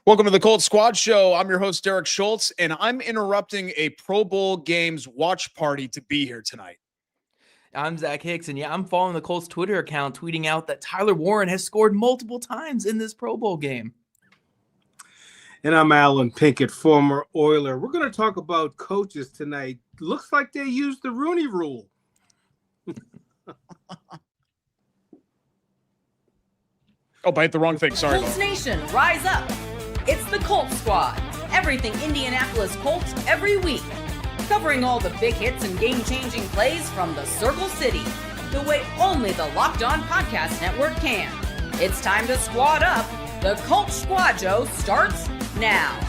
Welcome to the Colts Squad Show. I'm your host, Derek Schultz, and I'm interrupting a Pro Bowl games watch party to be here tonight. I'm Zach Hicks, and I'm following the Colts Twitter account, tweeting out that Tyler Warren has scored multiple times in this Pro Bowl game. And I'm Alan Pinkett, former Oiler. We're going to talk about coaches tonight. Looks like they used the Rooney Rule. Oh, bite the wrong thing. Sorry. Colts Nation, rise up. It's the Colts Squad. Everything Indianapolis Colts every week. Covering all the big hits and game-changing plays from the Circle City. The way only the Locked On Podcast Network can. It's time to squad up. The Colts Squad Show starts now.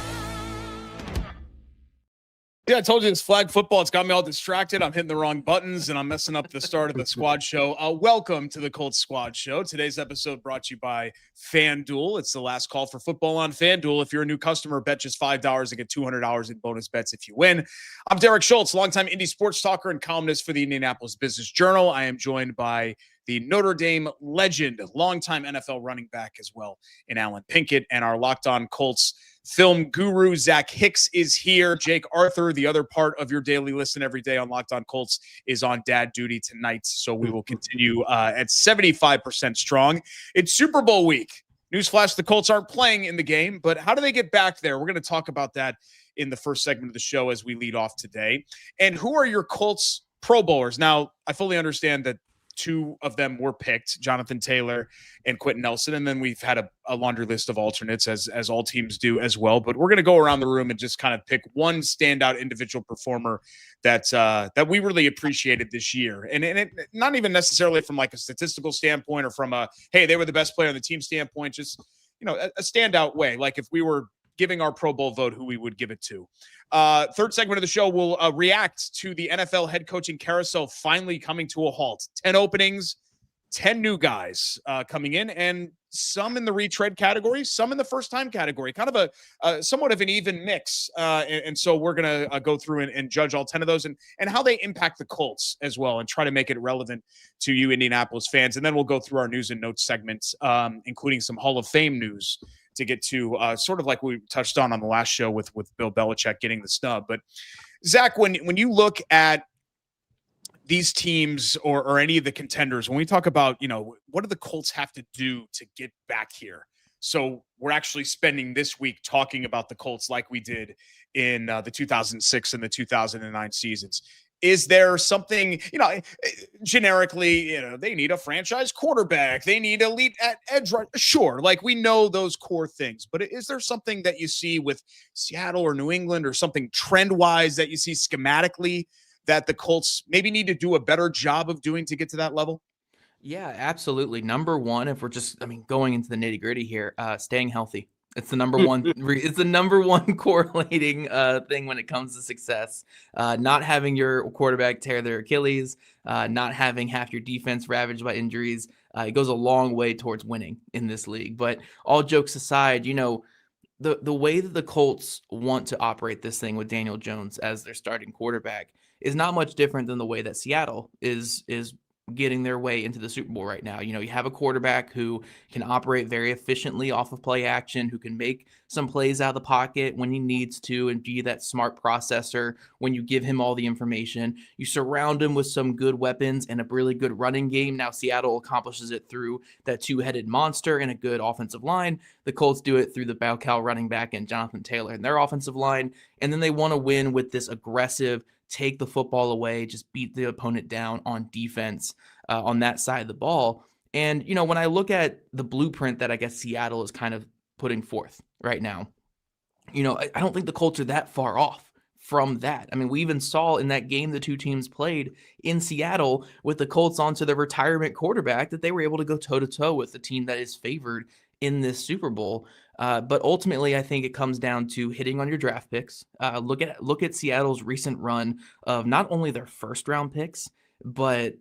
Yeah, I told you it's flag football. It's got me all distracted. I'm hitting the wrong buttons, and I'm messing up the start of the squad show. Welcome to the Colts Squad Show. Today's episode brought to you by FanDuel. It's the last call for football on FanDuel. If you're a new customer, bet just $5 and get $200 in bonus bets if you win. I'm Derek Schultz, longtime Indy sports talker and columnist for the Indianapolis Business Journal. I am joined by the Notre Dame legend, longtime NFL running back as well, in Alan Pinkett, and our Locked On Colts film guru, Zach Hicks, is here. Jake Arthur, the other part of your daily listen every day on Locked On Colts, is on dad duty tonight, so we will continue at 75% strong. It's Super Bowl week. Newsflash, the Colts aren't playing in the game, but how do they get back there? We're going to talk about that in the first segment of the show as we lead off today. And who are your Colts Pro Bowlers? Now, I fully understand that two of them were picked, Jonathan Taylor and Quentin Nelson, and then we've had a laundry list of alternates, as all teams do as well. But we're going to go around the room and just kind of pick one standout individual performer that we really appreciated this year, and it, not even necessarily from like a statistical standpoint or from a hey, they were the best player on the team standpoint, just a standout way. Like if we were giving our Pro Bowl vote, who we would give it to. Third segment of the show, we'll react to the NFL head coaching carousel finally coming to a halt. 10 openings, 10 new guys coming in, and some in the retread category, some in the first-time category. Kind of a somewhat of an even mix. And so we're going to go through and judge all 10 of those and how they impact the Colts as well and try to make it relevant to you Indianapolis fans. And then we'll go through our news and notes segments, including some Hall of Fame news to get to, sort of like we touched on the last show with Bill Belichick getting the snub. But Zach, when you look at these teams or any of the contenders, when we talk about, what do the Colts have to do to get back here? So we're actually spending this week talking about the Colts like we did in the 2006 and the 2009 seasons. Is there something, generically, they need a franchise quarterback. They need elite at edge. Sure. Like we know those core things, but is there something that you see with Seattle or New England or something trend wise that you see schematically that the Colts maybe need to do a better job of doing to get to that level? Yeah, absolutely. Number one, if we're just, going into the nitty gritty here, staying healthy. It's the number one. It's the number one correlating thing when it comes to success. Not having your quarterback tear their Achilles, not having half your defense ravaged by injuries. It goes a long way towards winning in this league. But all jokes aside, the way that the Colts want to operate this thing with Daniel Jones as their starting quarterback is not much different than the way that Seattle is getting their way into the Super Bowl right now. You have a quarterback who can operate very efficiently off of play action, who can make some plays out of the pocket when he needs to and be that smart processor when you give him all the information. You surround him with some good weapons and a really good running game. Now Seattle accomplishes it through that two-headed monster and a good offensive line. The Colts do it through the bell cow running back and Jonathan Taylor and their offensive line. And then they want to win with this aggressive, take the football away, just beat the opponent down on defense on that side of the ball. And, when I look at the blueprint that I guess Seattle is kind of putting forth right now, I don't think the Colts are that far off from that. I mean, we even saw in that game the two teams played in Seattle with the Colts onto their retirement quarterback that they were able to go toe-to-toe with the team that is favored in this Super Bowl. But ultimately, I think it comes down to hitting on your draft picks. Look at Seattle's recent run of not only their first round picks, but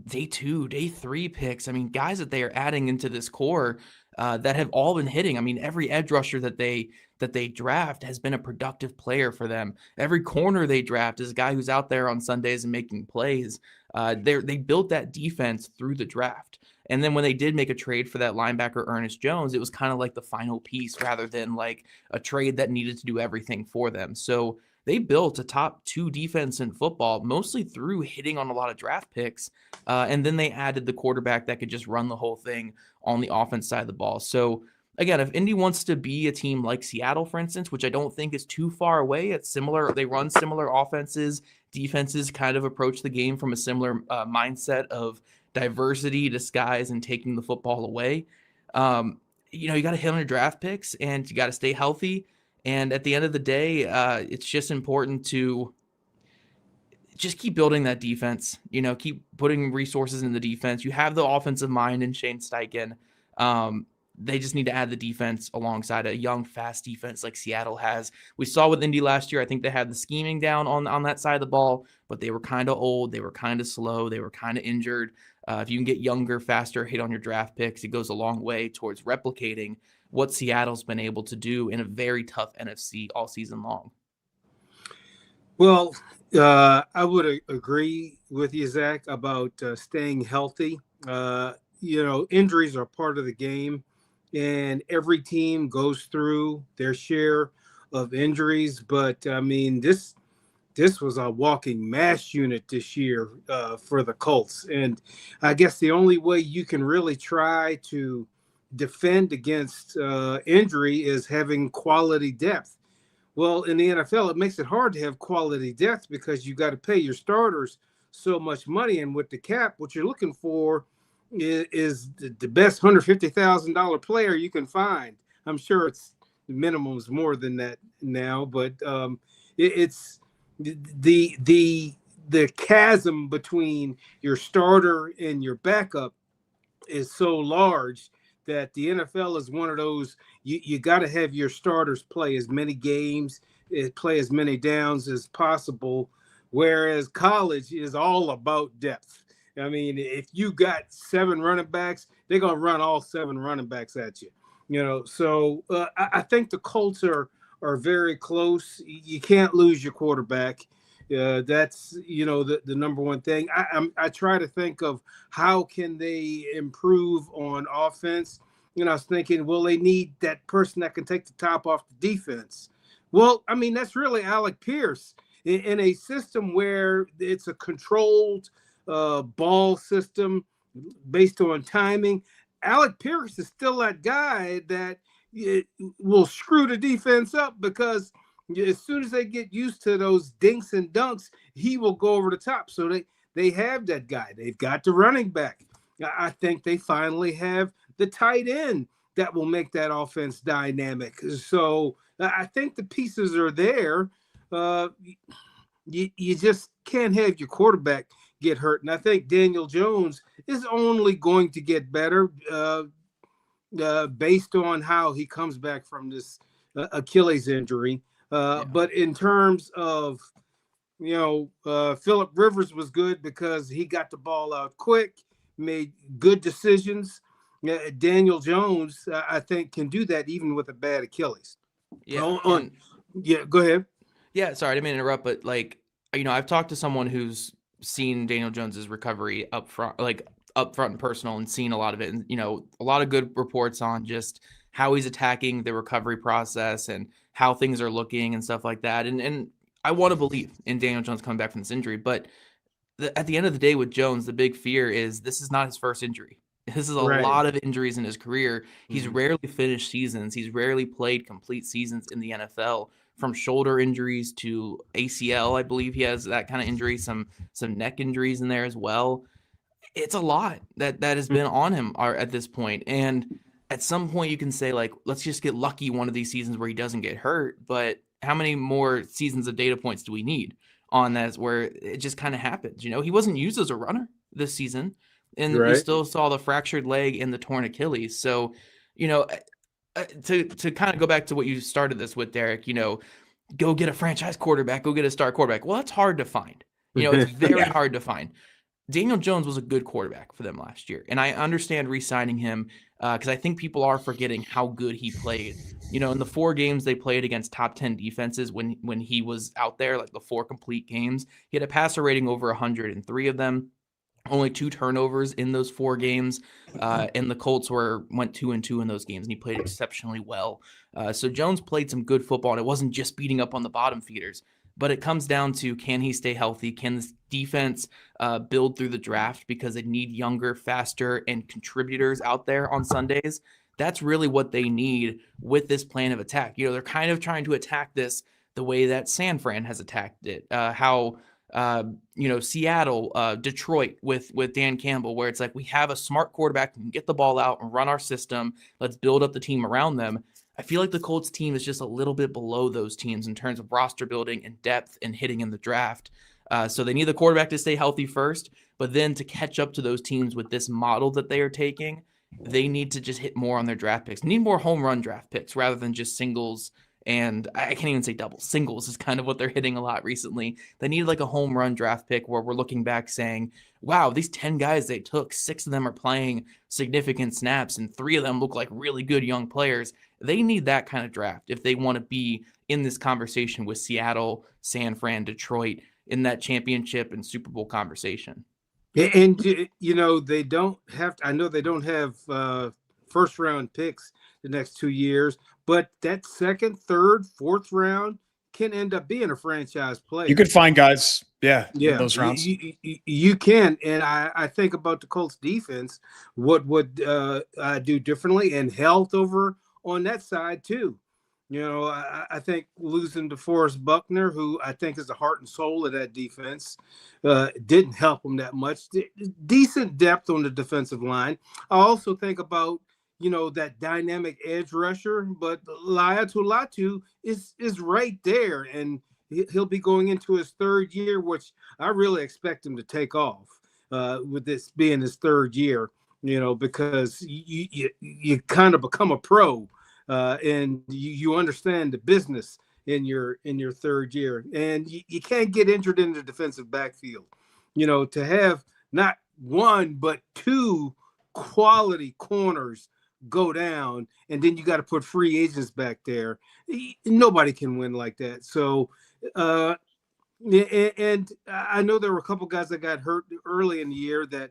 day 2, day 3 picks. I mean, guys that they are adding into this core that have all been hitting. I mean, every edge rusher that they draft has been a productive player for them. Every corner they draft is a guy who's out there on Sundays and making plays. They built that defense through the draft. And then when they did make a trade for that linebacker, Ernest Jones, it was kind of like the final piece rather than like a trade that needed to do everything for them. So they built a top 2 defense in football, mostly through hitting on a lot of draft picks. And then they added the quarterback that could just run the whole thing on the offense side of the ball. So again, if Indy wants to be a team like Seattle, for instance, which I don't think is too far away, it's similar. They run similar offenses, defenses kind of approach the game from a similar mindset of diversity, disguise, and taking the football away. You got to hit on your draft picks and you got to stay healthy. And at the end of the day, it's just important to just keep building that defense, keep putting resources in the defense. You have the offensive mind in Shane Steichen. They just need to add the defense alongside a young, fast defense like Seattle has. We saw with Indy last year, I think they had the scheming down on that side of the ball, but they were kind of old. They were kind of slow. They were kind of injured. If you can get younger, faster, hit on your draft picks, it goes a long way towards replicating what Seattle's been able to do in a very tough NFC all season long. Well, I would agree with you, Zach, about staying healthy. Injuries are part of the game, and every team goes through their share of injuries. But I mean, this was a walking mass unit this year for the Colts. And I guess the only way you can really try to defend against injury is having quality depth. Well, in the NFL, it makes it hard to have quality depth because you got to pay your starters so much money. And with the cap, what you're looking for is the best $150,000 player you can find. I'm sure it's the minimum is more than that now, but it's the chasm between your starter and your backup is so large that the NFL is one of those, you got to have your starters play as many games, play as many downs as possible, whereas college is all about depth. I mean, if you got 7 running backs, they're going to run all 7 running backs at you. So I think the Colts are very close. You can't lose your quarterback. That's, the number one thing. I try to think of how can they improve on offense. I was thinking, well, they need that person that can take the top off the defense. Well, I mean, that's really Alec Pierce in a system where it's a controlled ball system based on timing. Alec Pierce is still that guy that will screw the defense up because as soon as they get used to those dinks and dunks, he will go over the top. So they have that guy. They've got the running back. I think they finally have the tight end that will make that offense dynamic. So I think the pieces are there. You just can't have your quarterback get hurt. And I think Daniel Jones is only going to get better based on how he comes back from this Achilles injury. But in terms of, Phillip Rivers was good because he got the ball out quick, made good decisions. Daniel Jones, I think, can do that even with a bad Achilles. Yeah. Go ahead. Yeah, sorry, I didn't mean to interrupt, but I've talked to someone who's seen Daniel Jones's recovery up front and personal, and seen a lot of it, and a lot of good reports on just how he's attacking the recovery process and how things are looking and stuff like that. And I want to believe in Daniel Jones coming back from this injury, but at the end of the day with Jones, the big fear is this is not his first injury. This is a lot of injuries in his career. He's rarely finished seasons. He's rarely played complete seasons in the NFL, from shoulder injuries to ACL. I believe he has that kind of injury, some neck injuries in there as well. It's a lot that has been on him at this point. And at some point you can say, let's just get lucky one of these seasons where he doesn't get hurt. But how many more seasons of data points do we need on that where it just kind of happens? He wasn't used as a runner this season, and we still saw the fractured leg and the torn Achilles. So, to kind of go back to what you started this with, Derek, go get a franchise quarterback, go get a star quarterback. Well, that's hard to find. It's very hard to find. Daniel Jones was a good quarterback for them last year, and I understand re-signing him because I think people are forgetting how good he played. In the 4 games they played against top 10 defenses when he was out there, like the 4 complete games, he had a passer rating over 100 in 3 of them. Only 2 turnovers in those 4 games, and the Colts went 2-2 in those games, and he played exceptionally well. So Jones played some good football, and it wasn't just beating up on the bottom feeders. But it comes down to, can he stay healthy? Can this defense build through the draft, because they need younger, faster, and contributors out there on Sundays? That's really what they need with this plan of attack. They're kind of trying to attack this the way that San Fran has attacked it. Seattle, Detroit with Dan Campbell, where it's like, we have a smart quarterback who can get the ball out and run our system. Let's build up the team around them. I feel like the Colts team is just a little bit below those teams in terms of roster building and depth and hitting in the draft. So they need the quarterback to stay healthy first, but then to catch up to those teams with this model that they are taking, they need to just hit more on their draft picks. Need more home run draft picks rather than just singles. And I can't even say doubles. Singles is kind of what they're hitting a lot recently. They need like a home run draft pick where we're looking back saying, wow, these 10 guys they took, 6 of them are playing significant snaps and 3 of them look like really good young players. They need that kind of draft if they want to be in this conversation with Seattle, San Fran, Detroit, in that championship and Super Bowl conversation. And they don't have. I know they don't have first round picks the next 2 years, but that second, third, fourth round can end up being a franchise player. You could find guys, in those rounds. You can, and I think about the Colts defense. What would I do differently, and health over on that side too? I think losing DeForest Buckner, who I think is the heart and soul of that defense, didn't help them that much. Decent depth on the defensive line. I also think about, that dynamic edge rusher, but Latu is right there, and he'll be going into his 3rd year, which I really expect him to take off with this being his 3rd year, because you kind of become a pro. And you understand the business in your 3rd year, and you can't get injured in the defensive backfield. To have not 1 but 2 quality corners go down, and then you got to put free agents back there. Nobody can win like that. So, and I know there were a couple guys that got hurt early in the year that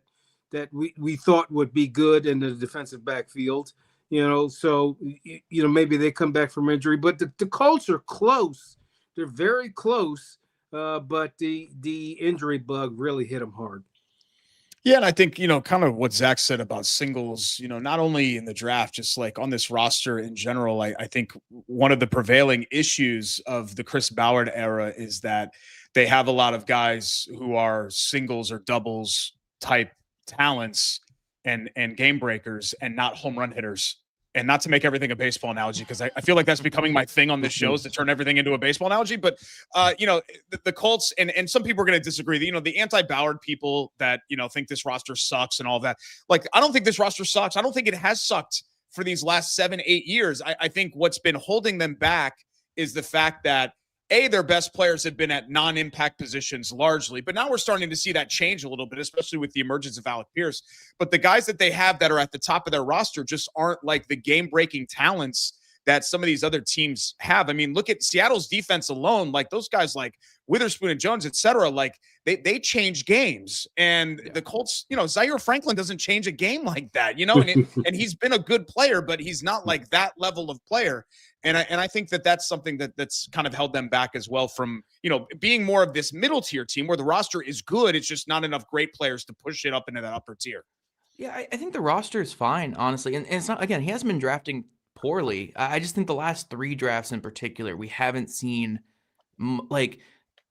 we thought would be good in the defensive backfield. So maybe they come back from injury, but the Colts are close. They're very close, but the injury bug really hit them hard. Yeah, and I think, kind of what Zach said about singles, not only in the draft, just like on this roster in general, I think one of the prevailing issues of the Chris Ballard era is that they have a lot of guys who are singles or doubles type talents and game breakers and not home run hitters. And not to make everything a baseball analogy, because I feel like that's becoming my thing on this show, is to turn everything into a baseball analogy. But, the Colts, and some people are going to disagree. The anti-Ballard people that, think this roster sucks and all that. Like, I don't think this roster sucks. I don't think it has sucked for these last 7-8 years. I think what's been holding them back is the fact that, their best players have been at non-impact positions largely, but now we're starting to see that change a little bit, especially with the emergence of Alec Pierce. But the guys that they have that are at the top of their roster just aren't like the game-breaking talents that some of these other teams have. I mean, look at Seattle's defense alone. Like, those guys like Witherspoon and Jones, et cetera, like they change games. And the Colts, Zaire Franklin doesn't change a game like that, and he's been a good player, but he's not like that level of player. And I think that's something that's kind of held them back as well from, being more of this middle tier team where the roster is good. It's just not enough great players to push it up into that upper tier. Yeah, I think the roster is fine, honestly. And it's not, again, he hasn't been drafting poorly. I just think the last 3 drafts in particular, we haven't seen,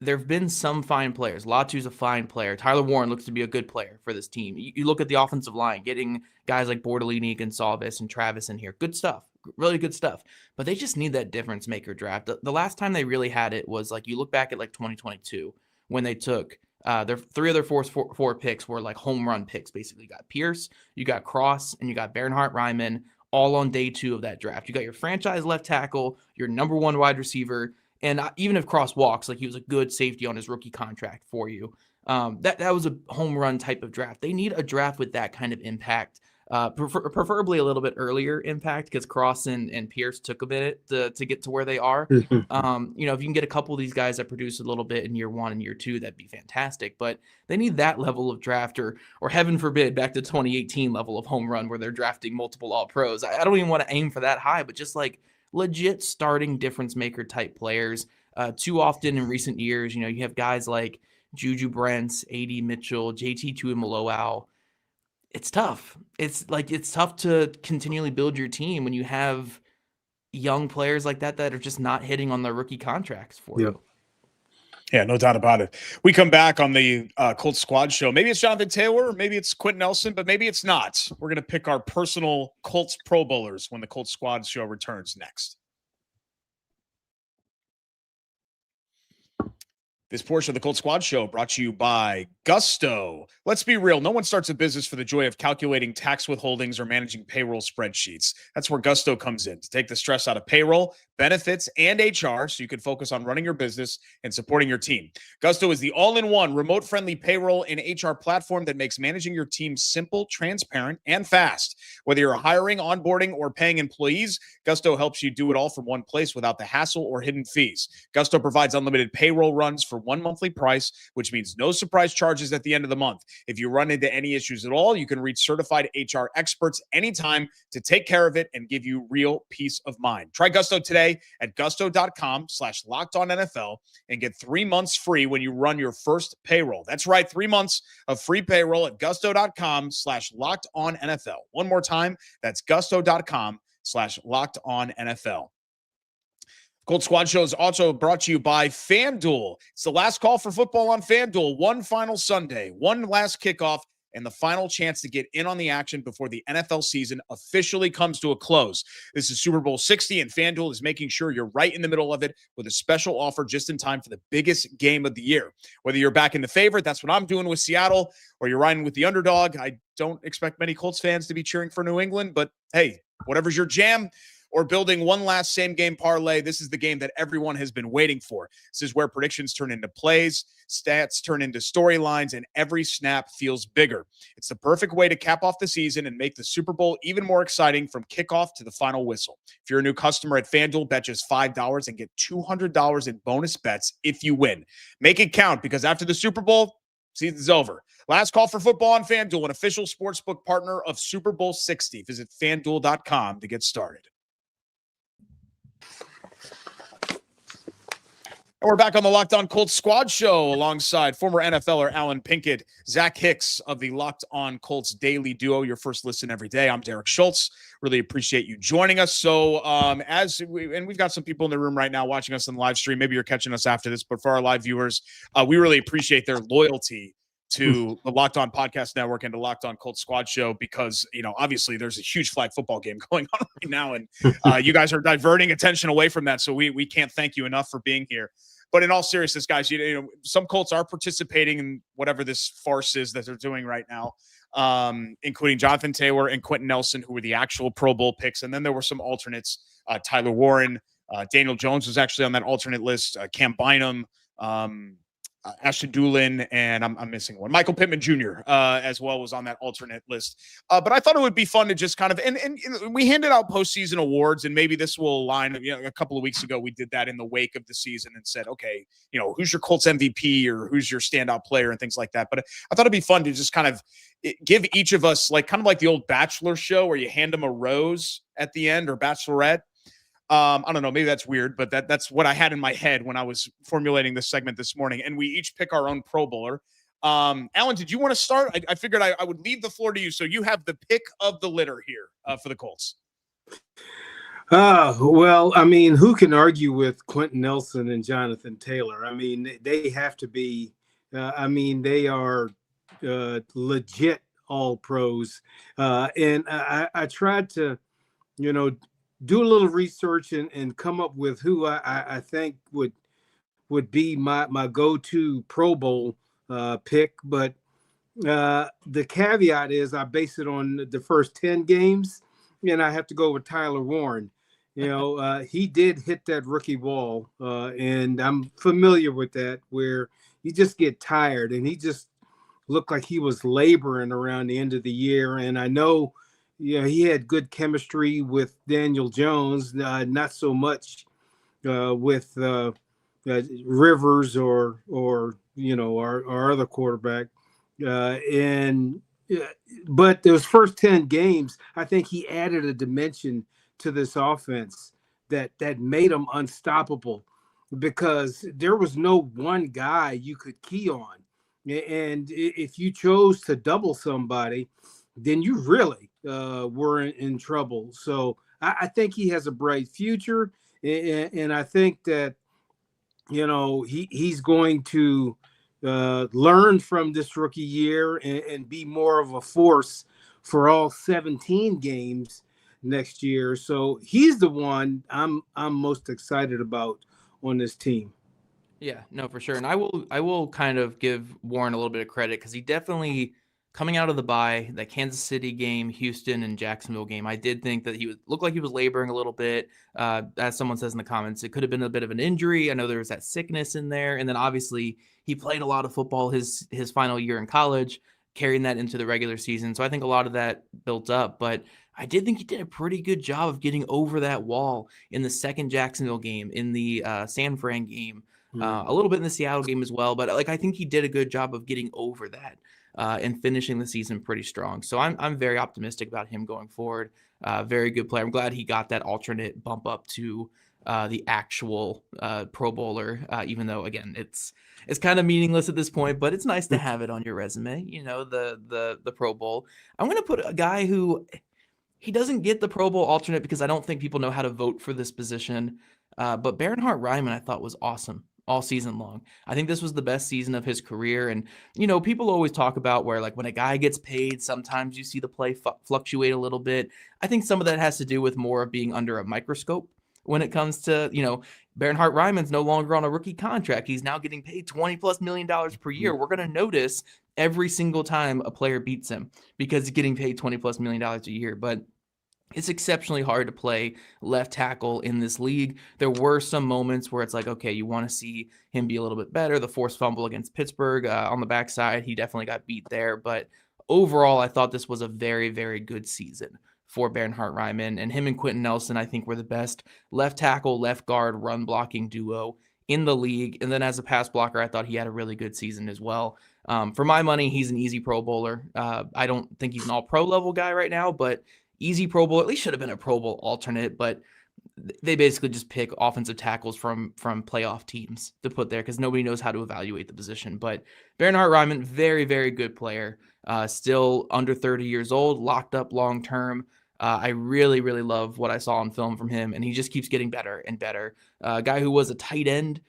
there have been some fine players. Latu's a fine player. Tyler Warren looks to be a good player for this team. You look at the offensive line, getting guys like Bordellini, Gonsalves, and Travis in here. Good stuff. Really good stuff. But they just need that difference maker draft. The last time they really had it was you look back at 2022 when they took their 3 of their four picks were home run picks. Basically, you got Pierce, you got Cross, and you got Bernhardt Raimann all on day 2 of that draft. You got your franchise left tackle, your number 1 wide receiver, and even if Cross walks, he was a good safety on his rookie contract for you. That was a home run type of draft. They need a draft with that kind of impact preferably a little bit earlier impact, because Cross and Pierce took a minute to get to where they are. If you can get a couple of these guys that produce a little bit in year 1 and year 2, that'd be fantastic. But they need that level of draft, or heaven forbid, back to 2018 level of home run where they're drafting multiple All-Pros. I don't even want to aim for that high, but just like legit starting difference maker type players. Too often in recent years, you have guys like Juju Brents, A.D. Mitchell, JT Tuimoloau. It's tough. It's tough to continually build your team when you have young players like that are just not hitting on their rookie contracts for you. Yeah, no doubt about it. We come back on the Colts Squad Show. Maybe it's Jonathan Taylor, maybe it's Quentin Nelson, but maybe it's not. We're going to pick our personal Colts Pro Bowlers when the Colts Squad Show returns next. This portion of the Colts Squad Show brought to you by Gusto. Let's be real. No one starts a business for the joy of calculating tax withholdings or managing payroll spreadsheets. That's where Gusto comes in to take the stress out of payroll, benefits, and HR so you can focus on running your business and supporting your team. Gusto is the all-in-one remote-friendly payroll and HR platform that makes managing your team simple, transparent, and fast. Whether you're hiring, onboarding, or paying employees, Gusto helps you do it all from one place without the hassle or hidden fees. Gusto provides unlimited payroll runs for one monthly price, which means no surprise charges at the end of the month. If you run into any issues at all, you can reach certified HR experts anytime to take care of it and give you real peace of mind. Try Gusto today at gusto.com/lockedonnfl and get 3 months free when you run your first payroll. That's right, 3 months of free payroll at gusto.com/lockedonnfl. One more time, that's gusto.com/lockedonnfl. Colts Squad Show is also brought to you by FanDuel. It's the last call for football on FanDuel. One final Sunday, one last kickoff, and the final chance to get in on the action before the NFL season officially comes to a close. This is Super Bowl 60, and FanDuel is making sure you're right in the middle of it with a special offer just in time for the biggest game of the year. Whether you're backing the favorite, that's what I'm doing with Seattle, or you're riding with the underdog. I don't expect many Colts fans to be cheering for New England, but hey, whatever's your jam, or building one last same-game parlay, this is the game that everyone has been waiting for. This is where predictions turn into plays, stats turn into storylines, and every snap feels bigger. It's the perfect way to cap off the season and make the Super Bowl even more exciting from kickoff to the final whistle. If you're a new customer at FanDuel, bet just $5 and get $200 in bonus bets if you win. Make it count, because after the Super Bowl, season's over. Last call for football on FanDuel, an official sportsbook partner of Super Bowl 60. Visit FanDuel.com to get started. And we're back on the Locked On Colts Squad Show alongside former NFLer Alan Pinkett, Zach Hicks of the Locked On Colts Daily Duo, your first listen every day. I'm Derek Schultz. Really appreciate you joining us. So we've got some people in the room right now watching us on the live stream. Maybe you're catching us after this, but for our live viewers, we really appreciate their loyalty to the Locked On Podcast Network and to Locked On Colts Squad Show, because, obviously there's a huge flag football game going on right now, and you guys are diverting attention away from that. So we can't thank you enough for being here. But in all seriousness, guys, some Colts are participating in whatever this farce is that they're doing right now, including Jonathan Taylor and Quentin Nelson, who were the actual Pro Bowl picks. And then there were some alternates, Tyler Warren, Daniel Jones was actually on that alternate list, Cam Bynum, Ashton Doolin, and I'm missing one. Michael Pittman Jr. As well was on that alternate list. But I thought it would be fun to just kind of, and we handed out postseason awards, and maybe this will align. A couple of weeks ago, we did that in the wake of the season and said, okay, who's your Colts MVP or who's your standout player and things like that. But I thought it'd be fun to just kind of give each of us kind of the old Bachelor show where you hand them a rose at the end, or Bachelorette. I don't know, maybe that's weird, but that's what I had in my head when I was formulating this segment this morning. And we each pick our own Pro Bowler. Alan, did you want to start? I figured I would leave the floor to you. So you have the pick of the litter here for the Colts. Well, I mean, who can argue with Quentin Nelson and Jonathan Taylor? I mean, they have to be, they are legit all pros. And I tried to, do a little research and come up with who I think would be my go-to Pro Bowl pick. But the caveat is I base it on the first 10 games, and I have to go with Tyler Warren. He did hit that rookie wall, and I'm familiar with that, where you just get tired, and he just looked like he was laboring around the end of the year. And I know, he had good chemistry with Daniel Jones, not so much with Rivers or our other quarterback. But those first 10 games, I think he added a dimension to this offense that made them unstoppable, because there was no one guy you could key on. And if you chose to double somebody, then you really were in trouble. So I think he has a bright future. And I think that, he's going to learn from this rookie year and be more of a force for all 17 games next year. So he's the one I'm most excited about on this team. Yeah, no, for sure. And I will kind of give Warren a little bit of credit, because he definitely, coming out of the bye, that Kansas City game, Houston and Jacksonville game, I did think that looked like he was laboring a little bit. As someone says in the comments, it could have been a bit of an injury. I know there was that sickness in there. And then obviously he played a lot of football his final year in college, carrying that into the regular season. So I think a lot of that built up. But I did think he did a pretty good job of getting over that wall in the second Jacksonville game, in the San Fran game. A little bit in the Seattle game as well, but I think he did a good job of getting over that and finishing the season pretty strong. So I'm very optimistic about him going forward. Very good player. I'm glad he got that alternate bump up to the actual Pro Bowler, even though, again, it's kind of meaningless at this point, but it's nice to have it on your resume, the Pro Bowl. I'm going to put a guy who, he doesn't get the Pro Bowl alternate because I don't think people know how to vote for this position, but Bernhard Raimann I thought was awesome all season long. I think this was the best season of his career. And, people always talk about where, when a guy gets paid, sometimes you see the play fluctuate a little bit. I think some of that has to do with more of being under a microscope when it comes to, Bernhard Raimann's no longer on a rookie contract. He's now getting paid $20+ million per year. We're going to notice every single time a player beats him because he's getting paid $20+ million a year. But it's exceptionally hard to play left tackle in this league. There were some moments where it's okay, you want to see him be a little bit better. The forced fumble against Pittsburgh on the backside, he definitely got beat there. But overall, I thought this was a very, very good season for Bernhard Raimann. And him and Quentin Nelson, I think, were the best left tackle, left guard, run blocking duo in the league. And then as a pass blocker, I thought he had a really good season as well. For my money, he's an easy Pro Bowler. I don't think he's an all-pro level guy right now, but easy Pro Bowl, at least should have been a Pro Bowl alternate, but they basically just pick offensive tackles from playoff teams to put there because nobody knows how to evaluate the position. But Bernhard Raimann, very, very good player, still under 30 years old, locked up long-term. I really, really love what I saw on film from him, and he just keeps getting better and better. A guy who was a tight end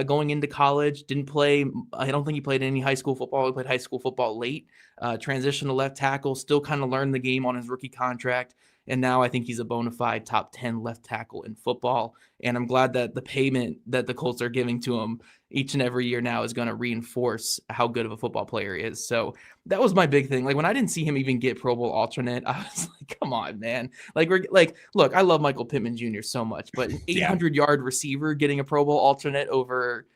going into college, didn't play. I don't think he played any high school football. He played high school football late, transitioned to left tackle, still kind of learned the game on his rookie contract. And now I think he's a bona fide top 10 left tackle in football. And I'm glad that the payment that the Colts are giving to him each and every year now is going to reinforce how good of a football player he is. So that was my big thing. When I didn't see him even get Pro Bowl alternate, I was like, come on, man. Look, I love Michael Pittman Jr. so much, but an 800-yard receiver getting a Pro Bowl alternate over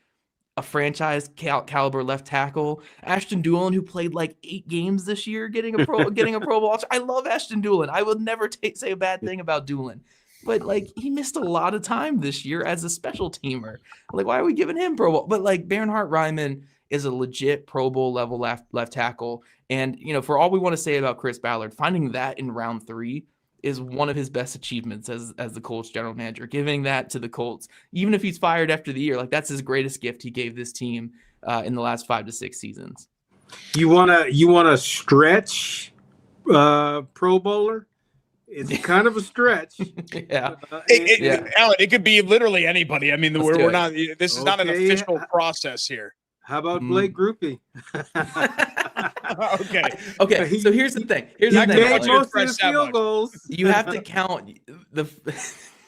a franchise caliber left tackle, Ashton Dulin, who played 8 games this year, getting a Pro Bowl alternate. I love Ashton Dulin. I would never say a bad thing about Dulin. But he missed a lot of time this year as a special teamer. Why are we giving him Pro Bowl? But Bernhard Raimann is a legit Pro Bowl level left tackle. And for all we want to say about Chris Ballard, finding that in round 3 is one of his best achievements as the Colts general manager. Giving that to the Colts, even if he's fired after the year, that's his greatest gift he gave this team in the last 5 to 6 seasons. You wanna stretch Pro Bowler? It's kind of a stretch. Yeah. Alan, it could be literally anybody. I mean, we're not. This is not an official process here. How about Blake Groupie? Okay. So here's the thing. Most of the field goals. You have to count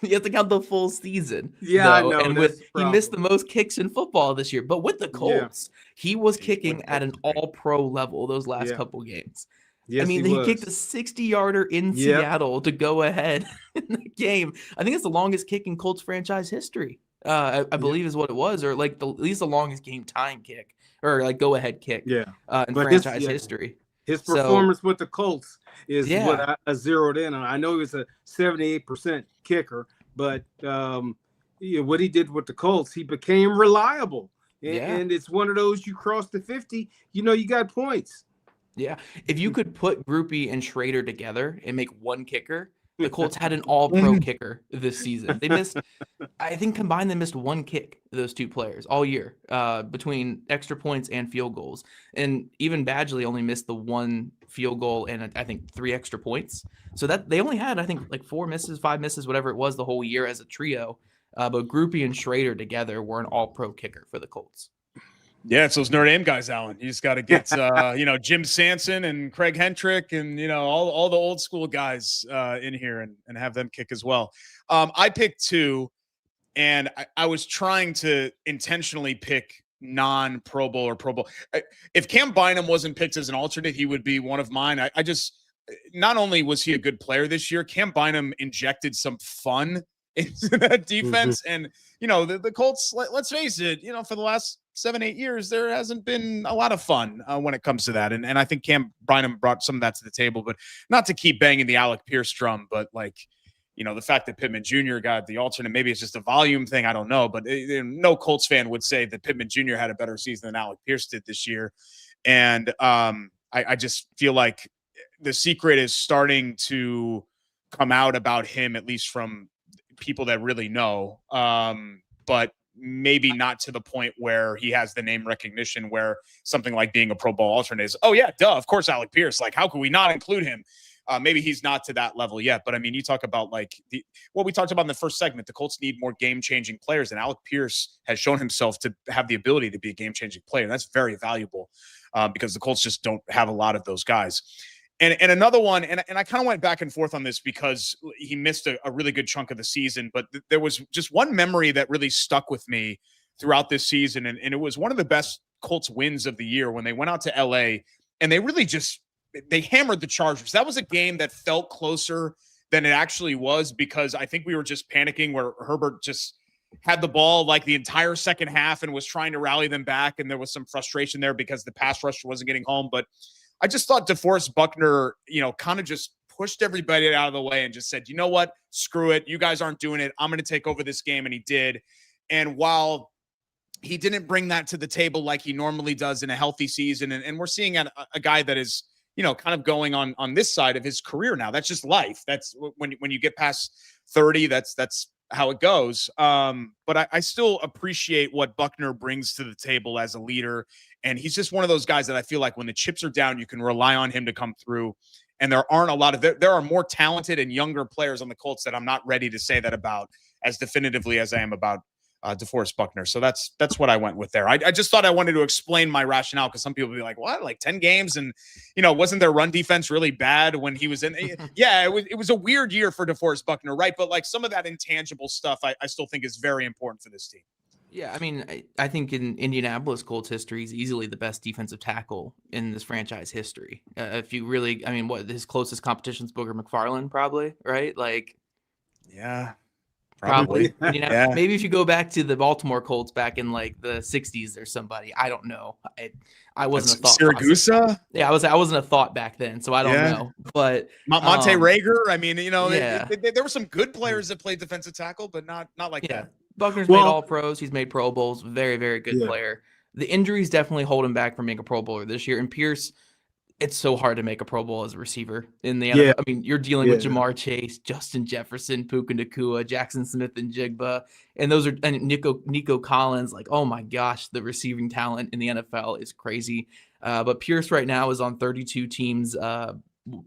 you have to count the full season. Yeah, I know. And he missed the most kicks in football this year. But with the Colts, he was kicking at an all-pro level those last couple games. Yes, he kicked a 60-yarder in Seattle to go ahead in the game. I think it's the longest kick in Colts franchise history. I believe is what it was, or at least the longest game time kick or go ahead kick. Yeah, in franchise history. His So performance with the Colts is what yeah, I zeroed in on. I know he was a 78% kicker, but what he did with the Colts, he became reliable. yeah. And it's one of those, you cross the 50, you got points. Yeah. If you could put Groupie and Schrader together and make one kicker, the Colts had an all-pro kicker this season. They missed, I think combined, they missed one kick, those two players, all year, between extra points and field goals. And even Badgley only missed the one field goal and I think 3 extra points. So that they only had, I think, like 4 misses, 5 misses, whatever it was the whole year as a trio. But Groupie and Schrader together were an all-pro kicker for the Colts. Yeah, it's those Notre Dame guys, Alan. You just got to get, Jim Sanson and Craig Hentrick and, all the old school guys in here and have them kick as well. I picked 2, and I was trying to intentionally pick non-Pro Bowl or Pro Bowl. If Cam Bynum wasn't picked as an alternate, he would be one of mine. I just, not only was he a good player this year, Cam Bynum injected some fun into that defense. And, the Colts, let's face it, for the last 7-8 years, there hasn't been a lot of fun when it comes to that. And I think Cam Bynum brought some of that to the table, but not to keep banging the Alec Pierce drum, but the fact that Pittman Jr. got the alternate, maybe it's just a volume thing. I don't know, but no Colts fan would say that Pittman Jr. had a better season than Alec Pierce did this year. And I just feel like the secret is starting to come out about him, at least from people that really know. But maybe not to the point where he has the name recognition where something like being a Pro Bowl alternate is, oh yeah, duh, of course, Alec Pierce. Like, how could we not include him? Maybe he's not to that level yet, but I mean, you talk about what we talked about in the first segment, the Colts need more game-changing players, and Alec Pierce has shown himself to have the ability to be a game-changing player. That's very valuable because the Colts just don't have a lot of those guys. And another one, and I kind of went back and forth on this because he missed a really good chunk of the season, but there was just one memory that really stuck with me throughout this season, and it was one of the best Colts wins of the year when they went out to L.A., and they really they hammered the Chargers. That was a game that felt closer than it actually was because I think we were just panicking where Herbert just had the ball like the entire second half and was trying to rally them back, and there was some frustration there because the pass rush wasn't getting home, but I just thought DeForest Buckner, kind of just pushed everybody out of the way and just said, you know what, screw it. You guys aren't doing it. I'm going to take over this game. And he did. And while he didn't bring that to the table like he normally does in a healthy season, and we're seeing a guy that is, kind of going on this side of his career now. That's just life. That's when you get past 30, that's how it goes. But I still appreciate what Buckner brings to the table as a leader. And he's just one of those guys that I feel like when the chips are down, you can rely on him to come through. And there aren't a lot of there are more talented and younger players on the Colts that I'm not ready to say that about as definitively as I am about DeForest Buckner. So that's what I went with there. I just thought I wanted to explain my rationale because some people will be like, what, like 10 games? And, wasn't their run defense really bad when he was in? Yeah, it was a weird year for DeForest Buckner, right? But like some of that intangible stuff, I still think is very important for this team. Yeah, I mean, I think in Indianapolis Colts history, he's easily the best defensive tackle in this franchise history. If you really, I mean, what his closest competition is Booger McFarland, probably, right? Like, yeah, probably. Yeah. Maybe if you go back to the Baltimore Colts back in like the '60s or somebody, I don't know. I wasn't a thought. Siragusa? Yeah, I wasn't a thought back then, so I don't know. But Monte Rager, I mean, yeah. there were some good players that played defensive tackle, but not like that. Buckner's made all pros. He's made Pro Bowls. Very, very good player. The injuries definitely hold him back from being a Pro Bowler this year. And Pierce, it's so hard to make a Pro Bowl as a receiver in the NFL. I mean, you're dealing with Jamar Chase, Justin Jefferson, Puka Nacua, Jackson Smith and Jigba. And those are Nico Collins. Like, oh my gosh, the receiving talent in the NFL is crazy. But Pierce right now is on 32 teams,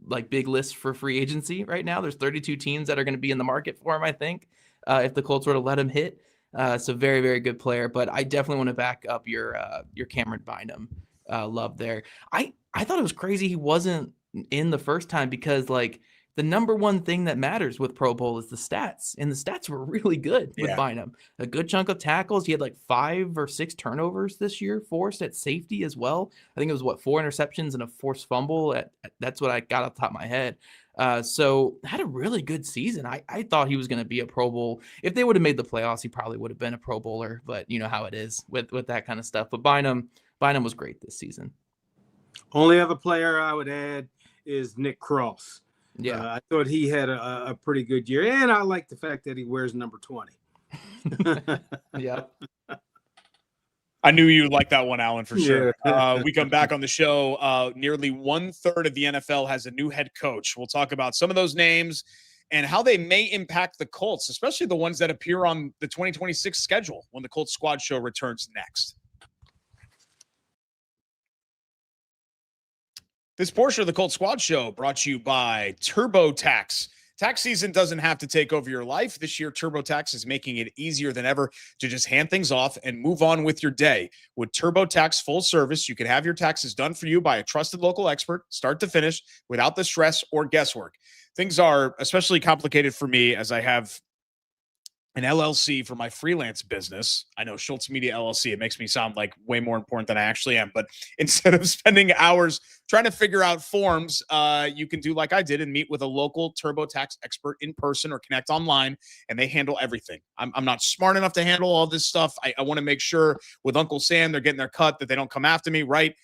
like big list for free agency right now. There's 32 teams that are going to be in the market for him, I think. If the Colts were to let him hit. So very, very good player. But I definitely want to back up your Cameron Bynum love there. I thought it was crazy he wasn't in the first time because, like, the number one thing that matters with Pro Bowl is the stats. And the stats were really good with Bynum. A good chunk of tackles. He had like 5 or 6 turnovers this year, forced at safety as well. I think it was 4 interceptions and a forced fumble. That's what I got off the top of my head. So had a really good season. I thought he was going to be a Pro Bowl. If they would have made the playoffs, he probably would have been a Pro Bowler, but you know how it is with that kind of stuff. But Bynum was great this season. Only other player I would add is Nick Cross. Yeah. I thought he had a pretty good year, and I like the fact that he wears number 20. Yeah. I knew you would like that one, Alan, for sure. Yeah. We come back on the show. Nearly 1/3 of the NFL has a new head coach. We'll talk about some of those names and how they may impact the Colts, especially the ones that appear on the 2026 schedule when the Colts Squad Show returns next. This portion of the Colts Squad Show brought to you by TurboTax. Tax season doesn't have to take over your life. This year, TurboTax is making it easier than ever to just hand things off and move on with your day. With TurboTax full service, you can have your taxes done for you by a trusted local expert, start to finish, without the stress or guesswork. Things are especially complicated for me as I have an LLC for my freelance business. I know Schultz Media LLC. It makes me sound like way more important than I actually am. But instead of spending hours trying to figure out forms, you can do like I did and meet with a local TurboTax expert in person or connect online, and they handle everything. I'm not smart enough to handle all this stuff. I want to make sure with Uncle Sam, they're getting their cut, that they don't come after me, right?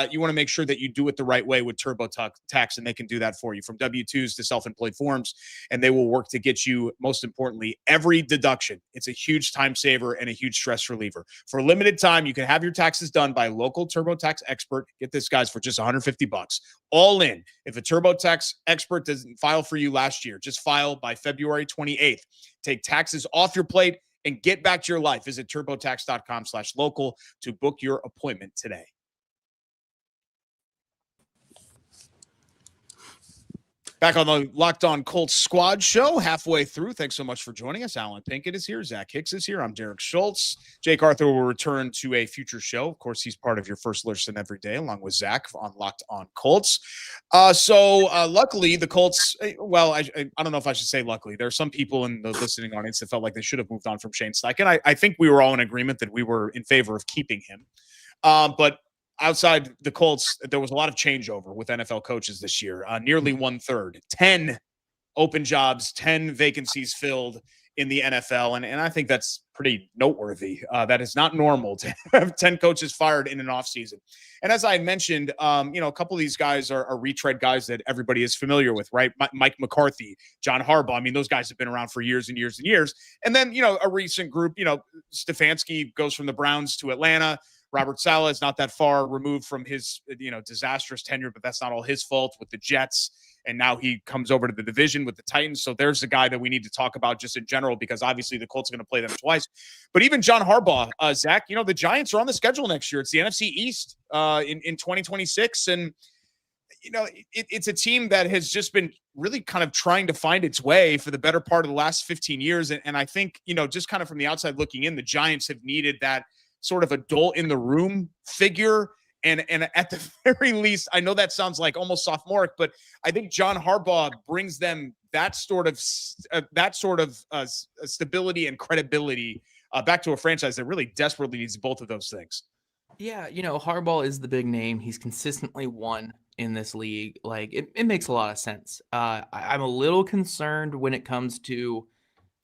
You want to make sure that you do it the right way with TurboTax, and they can do that for you from W-2s to self-employed forms, and they will work to get you, most importantly, every deduction. It's a huge time saver and a huge stress reliever. For a limited time, you can have your taxes done by a local TurboTax expert. Get this, guys, for just $150. All in. If a TurboTax expert doesn't file for you last year, just file by February 28th. Take taxes off your plate and get back to your life. Visit TurboTax.com/local to book your appointment today. Back on the Locked On Colts Squad Show, halfway through. Thanks so much for joining us. Alan Pinkett is here. Zach Hicks is here. I'm Derek Schultz. Jake Arthur will return to a future show. Of course, he's part of your first listen every day, along with Zach on Locked On Colts. Luckily, the Colts, well, I don't know if I should say luckily. There are some people in the listening audience that felt like they should have moved on from Shane Steichen. I think we were all in agreement that we were in favor of keeping him. But outside the Colts, there was a lot of changeover with NFL coaches this year. Nearly 1/3, 10 open jobs, 10 vacancies filled in the NFL. And I think that's pretty noteworthy. That is not normal to have 10 coaches fired in an offseason. And as I mentioned, a couple of these guys are retread guys that everybody is familiar with, right? Mike McCarthy, John Harbaugh. I mean, those guys have been around for years and years and years. And then, a recent group, Stefanski goes from the Browns to Atlanta. Robert Saleh is not that far removed from his, disastrous tenure, but that's not all his fault with the Jets. And now he comes over to the division with the Titans. So there's a guy that we need to talk about just in general, because obviously the Colts are going to play them twice. But even John Harbaugh, Zach, the Giants are on the schedule next year. It's the NFC East in 2026. And, it's a team that has just been really kind of trying to find its way for the better part of the last 15 years. And I think, just kind of from the outside looking in, the Giants have needed that sort of adult in the room figure. And at the very least, I know that sounds like almost sophomoric, but I think John Harbaugh brings them that sort of stability and credibility back to a franchise that really desperately needs both of those things. Yeah, Harbaugh is the big name. He's consistently won in this league. Like, it makes a lot of sense. I'm a little concerned when it comes to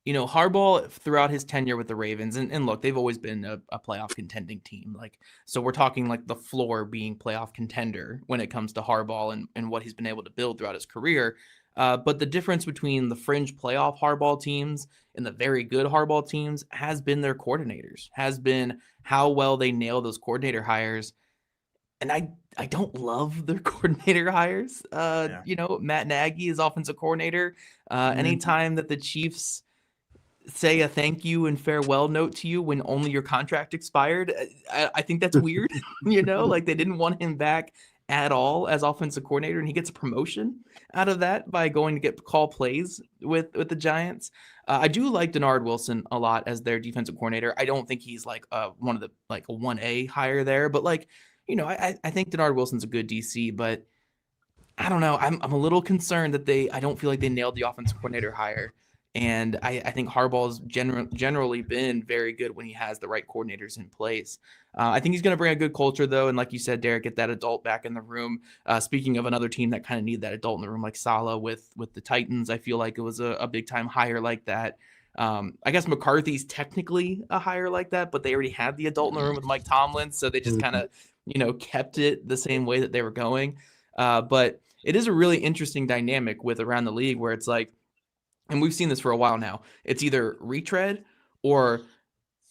Harbaugh throughout his tenure with the Ravens, and look, they've always been a playoff contending team. So we're talking like the floor being playoff contender when it comes to Harbaugh and what he's been able to build throughout his career. But the difference between the fringe playoff Harbaugh teams and the very good Harbaugh teams has been their coordinators, has been how well they nail those coordinator hires. And I don't love their coordinator hires. Matt Nagy is offensive coordinator. Anytime that the Chiefs say a thank you and farewell note to you when only your contract expired, I think that's weird. Like they didn't want him back at all as offensive coordinator, and he gets a promotion out of that by going to get call plays with the Giants. I do like Denard Wilson a lot as their defensive coordinator. I don't think he's like one of the a 1A hire there, but I think Denard Wilson's a good DC, but I don't know. I'm a little concerned that I don't feel like they nailed the offensive coordinator hire. And I think Harbaugh's generally been very good when he has the right coordinators in place. I think he's going to bring a good culture, though. And like you said, Derek, get that adult back in the room. Speaking of another team that kind of need that adult in the room, like Saleh with the Titans, I feel like it was a big-time hire like that. I guess McCarthy's technically a hire like that, but they already had the adult in the room with Mike Tomlin. So they just kind of kept it the same way that they were going. But it is a really interesting dynamic with around the league where it's like, and we've seen this for a while now, it's either retread or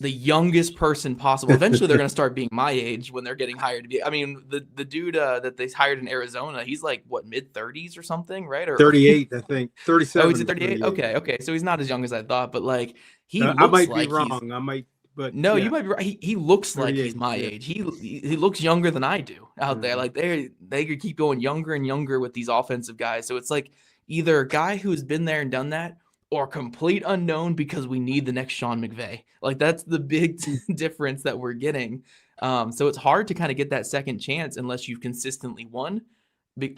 the youngest person possible. Eventually, they're going to start being my age when they're getting hired to be. I mean, the dude that they hired in Arizona, he's like, what, mid-30s or something, right? Or 38, I think. 37. Oh, he's 38? Okay. So he's not as young as I thought, but like he looks I might like be wrong. I might, but no, yeah. you might be right. He looks like he's 38, my yeah. age. He looks younger than I do out there. Like they could keep going younger and younger with these offensive guys. So it's like either a guy who's been there and done that, or complete unknown because we need the next Sean McVay. Like that's the big difference that we're getting. So it's hard to kind of get that second chance unless you've consistently won,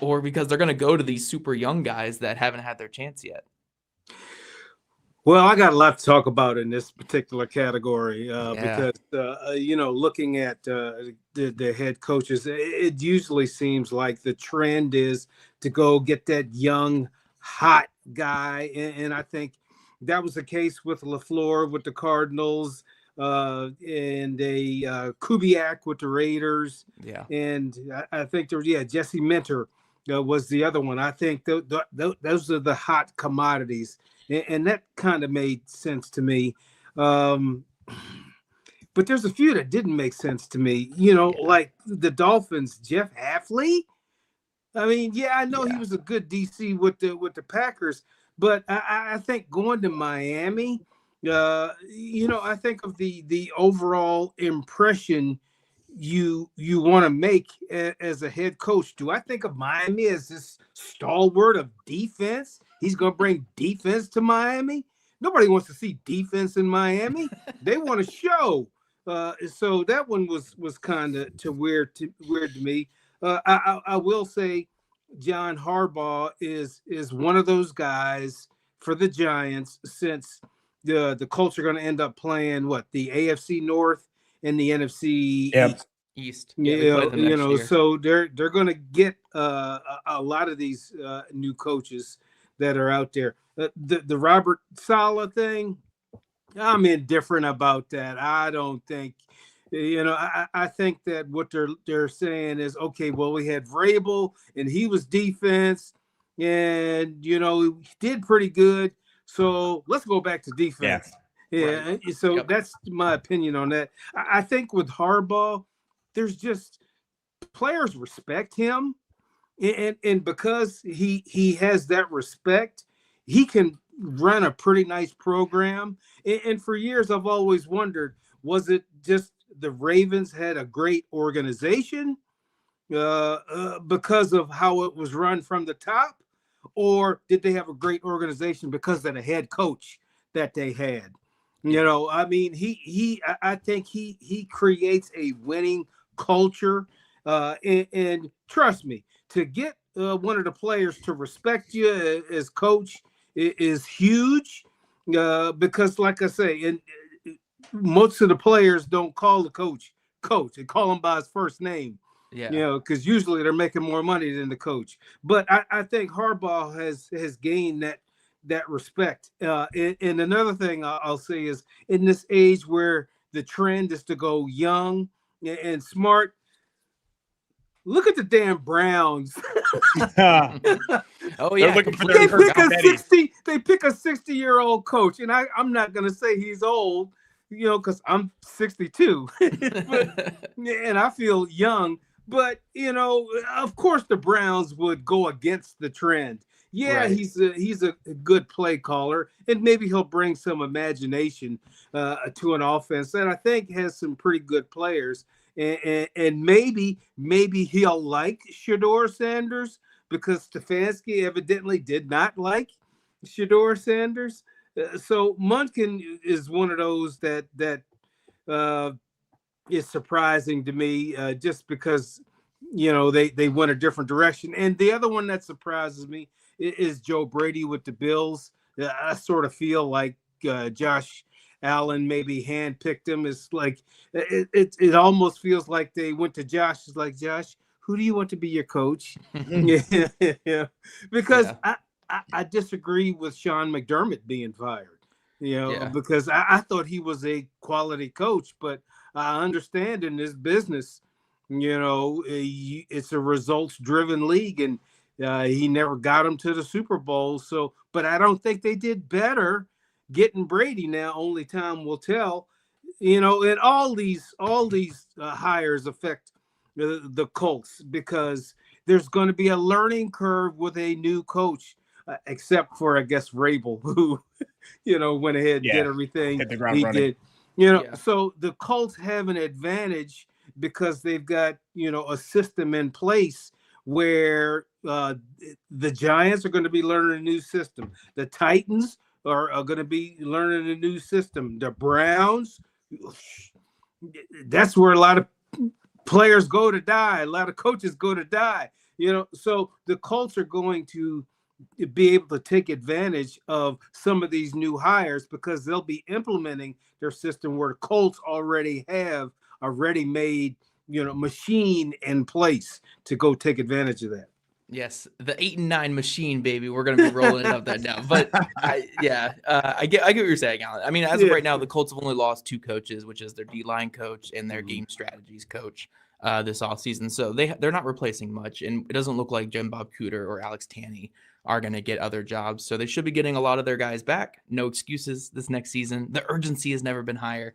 or because they're going to go to these super young guys that haven't had their chance yet. Well, I got a lot to talk about in this particular category because, looking at the head coaches, it usually seems like the trend is to go get that young, hot guy. And I think that was the case with LaFleur with the Cardinals and Kubiak with the Raiders. Yeah. And I think Jesse Minter was the other one. I think those are the hot commodities. And that kind of made sense to me. But there's a few that didn't make sense to me, like the Dolphins, Jeff Hafley. I mean, I know he was a good DC with the Packers, but I think going to Miami, I think of the overall impression you want to make as a head coach. Do I think of Miami as this stalwart of defense? He's going to bring defense to Miami. Nobody wants to see defense in Miami. They want to show. So that one was kind of weird to me. I will say John Harbaugh is one of those guys for the Giants, since the Colts are going to end up playing the AFC North and the NFC East. So they're going to get a lot of these new coaches that are out there. The Robert Saleh thing, I'm indifferent about that. I don't think, I think that what they're saying is, okay, well, we had Vrabel and he was defense and, he did pretty good. So let's go back to defense. Yeah. Right. So that's my opinion on that. I think with Harbaugh, there's just players respect him. And because he has that respect, he can run a pretty nice program. And for years, I've always wondered, was it just the Ravens had a great organization because of how it was run from the top? Or did they have a great organization because of the head coach that they had? I mean, I think he creates a winning culture. And trust me, to get one of the players to respect you as coach is huge because, like I say, and most of the players don't call the coach. They call him by his first name. Yeah. Because usually they're making more money than the coach. But I think Harbaugh has gained that respect. And another thing I'll say is, in this age where the trend is to go young and smart, look at the damn Browns. Oh yeah, looking for they pick a 60-year-old coach, and I'm not gonna say he's old, because I'm 62, and I feel young. But of course, the Browns would go against the trend. Yeah, right. He's a good play caller, and maybe he'll bring some imagination to an offense that I think has some pretty good players. And maybe he'll like Shedeur Sanders, because Stefanski evidently did not like Shedeur Sanders. So Munkin is one of those that is surprising to me, just because they went a different direction. And the other one that surprises me is Joe Brady with the Bills. I sort of feel like Josh Allen maybe handpicked him. It's like it almost feels like they went to Josh. It's like, Josh, who do you want to be your coach? Yeah. Because I disagree with Sean McDermott being fired. Because I thought he was a quality coach, but I understand in this business, It's a results-driven league, and he never got them to the Super Bowl. So, but I don't think they did better getting Brady. Now, only time will tell. And all these hires affect the Colts because there's going to be a learning curve with a new coach, except for, I guess, Rabel, who went ahead and did everything hit the ground he running. did. So the Colts have an advantage because they've got a system in place where the Giants are going to be learning a new system. The Titans are going to be learning a new system. The Browns, that's where a lot of players go to die. A lot of coaches go to die. So the Colts are going to be able to take advantage of some of these new hires because they'll be implementing their system where the Colts already have a ready-made, machine in place to go take advantage of that. Yes, the 8-9 machine, baby. We're going to be rolling it up that now. But I get what you're saying, Alan. I mean, as of right now, the Colts have only lost 2 coaches, which is their D-line coach and their game strategies coach this offseason. So they're not replacing much, and it doesn't look like Jim Bob Cooter or Alex Tanney are going to get other jobs. So they should be getting a lot of their guys back. No excuses this next season. The urgency has never been higher.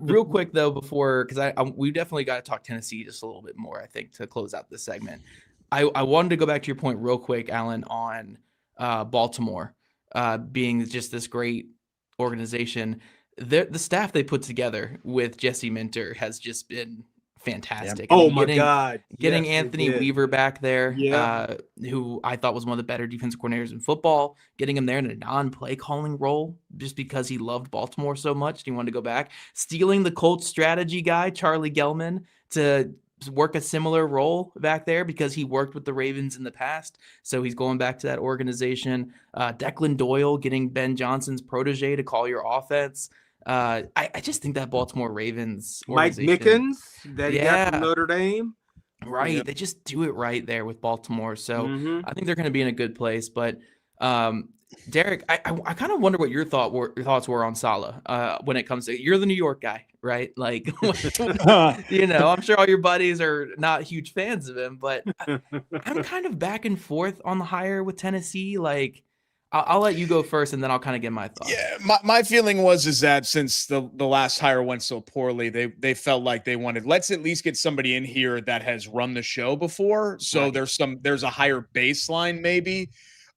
Real quick, though, because we definitely got to talk Tennessee just a little bit more, I think, to close out this segment. I wanted to go back to your point real quick, Alan, on Baltimore being just this great organization. The staff they put together with Jesse Minter has just been fantastic. Yeah. My God. Getting Anthony Weaver back there, who I thought was one of the better defensive coordinators in football, getting him there in a non-play calling role just because he loved Baltimore so much. He wanted to go back. Stealing the Colts strategy guy, Charlie Gelman, to work a similar role back there because he worked with the Ravens in the past. So he's going back to that organization. Declan Doyle getting Ben Johnson's protege to call your offense. I just think that Baltimore Ravens Mike Mickens that he got from Notre Dame. Right. They just do it right there with Baltimore. So I think they're going to be in a good place. But Derek, I kind of wonder what your thoughts were on Saleh when it comes to, you're the New York guy, right? Like, I'm sure all your buddies are not huge fans of him, but I'm kind of back and forth on the hire with Tennessee. Like, I'll let you go first, and then I'll kind of get my thoughts. Yeah, my feeling is that since the last hire went so poorly, they felt like they wanted, let's at least get somebody in here that has run the show before. So there's a higher baseline maybe.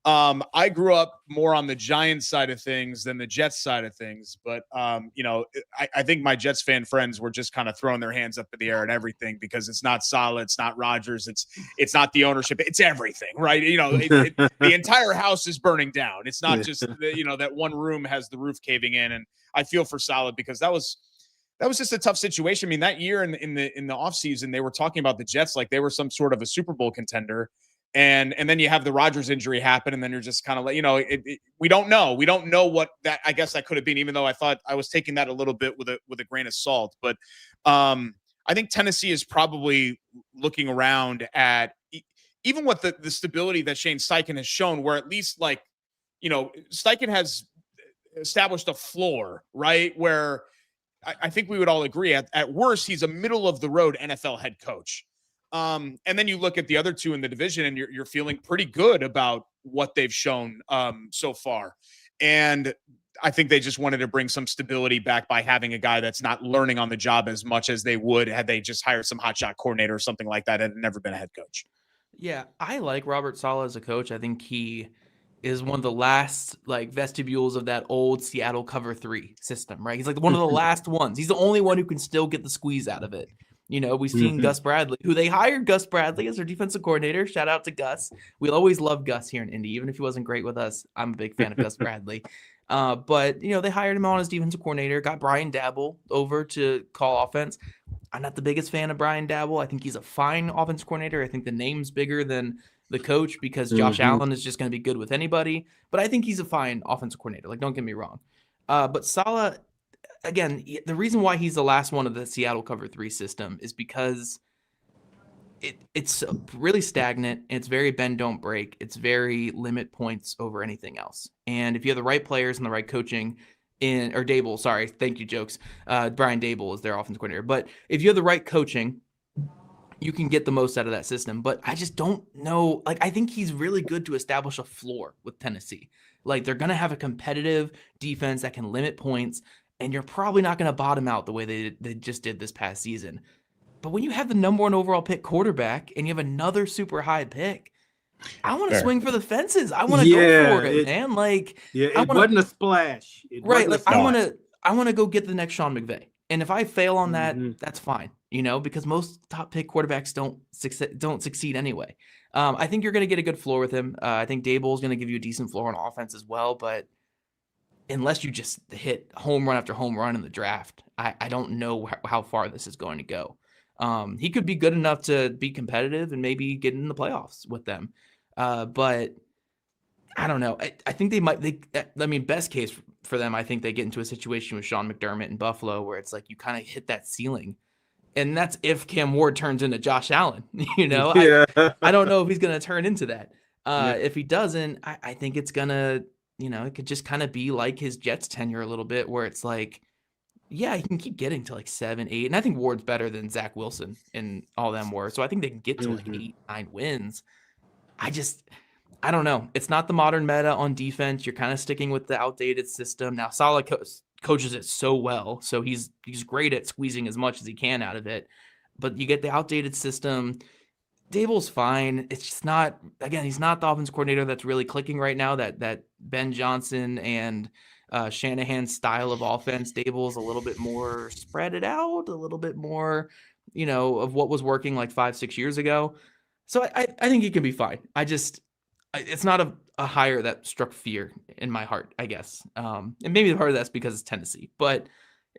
I grew up more on the Giants side of things than the Jets side of things, but I think my Jets fan friends were just kind of throwing their hands up in the air and everything because it's not Saleh, it's not Rodgers, it's not the ownership, it's everything, right? The entire house is burning down. It's not just that one room has the roof caving in, and I feel for Saleh because that was just a tough situation. I mean, that year in the offseason, they were talking about the Jets like they were some sort of a Super Bowl contender. And then you have the Rodgers injury happen, and then you're just kind of like, we don't know. We don't know what that, I guess that could have been, even though I thought I was taking that a little bit with a grain of salt. But I think Tennessee is probably looking around at even what the stability that Shane Steichen has shown, where at least Steichen has established a floor, right? Where I think we would all agree at worst, he's a middle of the road NFL head coach. And then you look at the other two in the division and you're feeling pretty good about what they've shown so far. And I think they just wanted to bring some stability back by having a guy that's not learning on the job as much as they would had they just hired some hotshot coordinator or something like that and had never been a head coach. Yeah, I like Robert Saleh as a coach. I think he is one of the last vestibules of that old Seattle cover 3 system, right? He's like one of the last ones. He's the only one who can still get the squeeze out of it. We've seen Gus Bradley, who they hired Gus Bradley as their defensive coordinator. Shout out to Gus. We'll always love Gus here in Indy, even if he wasn't great with us. I'm a big fan of Gus Bradley. But they hired him on as defensive coordinator, got Brian Daboll over to call offense. I'm not the biggest fan of Brian Daboll. I think he's a fine offensive coordinator. I think the name's bigger than the coach because Josh Allen is just going to be good with anybody. But I think he's a fine offensive coordinator. Don't get me wrong. But Saleh, again, the reason why he's the last one of the Seattle cover 3 system is because it's really stagnant. It's very bend, don't break. It's very limit points over anything else. And if you have the right players and the right coaching Daboll, sorry, thank you, jokes. Brian Daboll is their offensive coordinator. But if you have the right coaching you can get the most out of that system. But I just don't know. Like, I think he's really good to establish a floor with Tennessee. Like, they're going to have a competitive defense that can limit points, and you're probably not going to bottom out the way they just did this past season. But when you have the number 1 overall pick quarterback and you have another super high pick, I want to swing for the fences. I want to go for it, man. Like, it wasn't a splash. I want to go get the next Sean McVay. And if I fail on that, that's fine, because most top pick quarterbacks don't succeed anyway. I think you're going to get a good floor with him. I think Dable is going to give you a decent floor on offense as well. But unless you just hit home run after home run in the draft, I don't know how far this is going to go. He could be good enough to be competitive and maybe get in the playoffs with them. But I don't know. I think best case for them, I think they get into a situation with Sean McDermott in Buffalo where it's like you kind of hit that ceiling. And that's if Cam Ward turns into Josh Allen. Yeah. I don't know if he's going to turn into that. If he doesn't, I think it's going to, it could just kind of be like his Jets tenure a little bit where it's like, yeah, he can keep getting to like 7, 8. And I think Ward's better than Zach Wilson and all them were. So I think they can get to like 8, 9 wins. I don't know. It's not the modern meta on defense. You're kind of sticking with the outdated system. Now, Saleh coaches it so well. So he's great at squeezing as much as he can out of it. But you get the outdated system. Dable's fine. It's just not, again, he's not the offense coordinator that's really clicking right now. That Ben Johnson and Shanahan's style of offense. Dable's a little bit more spread it out, a little bit more, of what was working like 5-6 years ago. So I think he can be fine. It's not a hire that struck fear in my heart, I guess. And maybe part of that's because it's Tennessee. But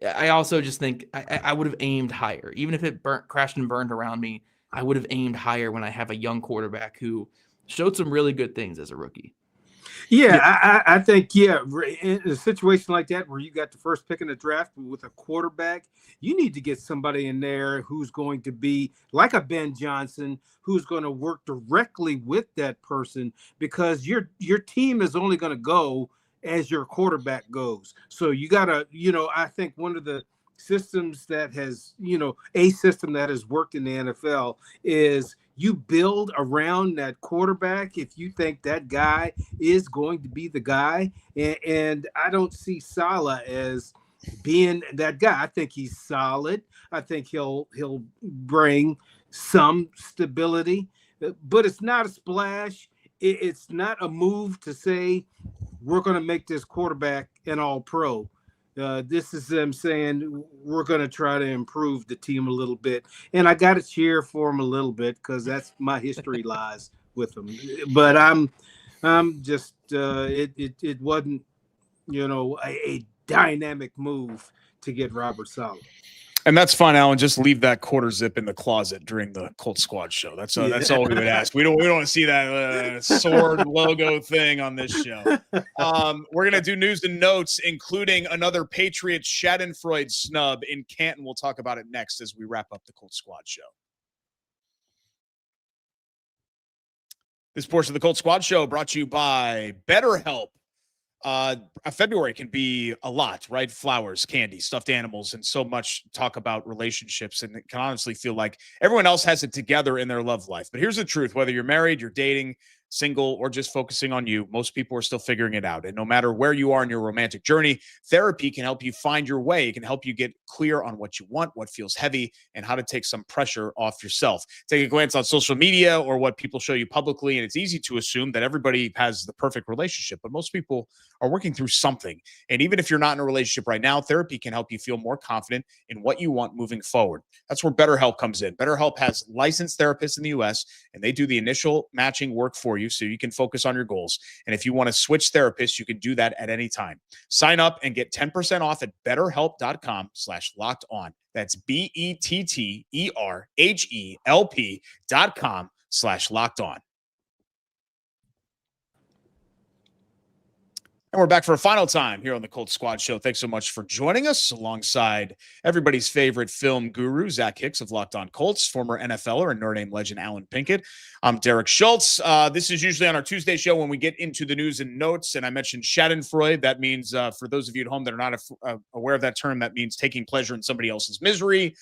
I also just think I would have aimed higher. Even if it crashed and burned around me, I would have aimed higher when I have a young quarterback who showed some really good things as a rookie. Yeah, I think, in a situation like that where you got the first pick in the draft with a quarterback, you need to get somebody in there who's going to be like a Ben Johnson, who's going to work directly with that person, because your team is only going to go as your quarterback goes. So you got to, I think one of the systems that has, a system that has worked in the NFL is you build around that quarterback if you think that guy is going to be the guy. And I don't see Saleh as being that guy. I think he's solid. I think he'll bring some stability, but it's not a splash. It's not a move to say we're going to make this quarterback an all-pro. This is them saying we're going to try to improve the team a little bit. And I got to cheer for him a little bit because that's my history lies with him. But I'm just it wasn't, a dynamic move to get Robert Saleh. And that's fine, Alan. Just leave that quarter zip in the closet during the Colts Squad show. That's all we would ask. We don't want to see that sword logo thing on this show. We're gonna do news and notes, including another Patriots Schadenfreude snub in Canton. We'll talk about it next as we wrap up the Colts Squad show. This portion of the Colts Squad show brought to you by BetterHelp. February can be a lot, right? Flowers, candy, stuffed animals, and so much talk about relationships. And it can honestly feel like everyone else has it together in their love life. But here's the truth. Whether you're married, you're dating, single, or just focusing on you, most people are still figuring it out. And no matter where you are in your romantic journey, therapy can help you find your way. It can help you get clear on what you want, what feels heavy, and how to take some pressure off yourself. Take a glance on social media or what people show you publicly, and it's easy to assume that everybody has the perfect relationship, but most people are working through something. And even if you're not in a relationship right now, therapy can help you feel more confident in what you want moving forward. That's where BetterHelp comes in. BetterHelp has licensed therapists in the U.S., and they do the initial matching work for you so you can focus on your goals. And if you want to switch therapists, you can do that at any time. Sign up and get 10% off at betterhelp.com/lockedon. That's BetterHelp.com/lockedon. And we're back for a final time here on the Colts Squad Show. Thanks so much for joining us alongside everybody's favorite film guru, Zach Hicks of Locked On Colts, former NFLer and Notre Dame legend Alan Pinkett. I'm Derek Schultz. This is usually on our Tuesday show when we get into the news and notes. And I mentioned Schadenfreude. That means, for those of you at home that are not aware of that term, that means taking pleasure in somebody else's misery.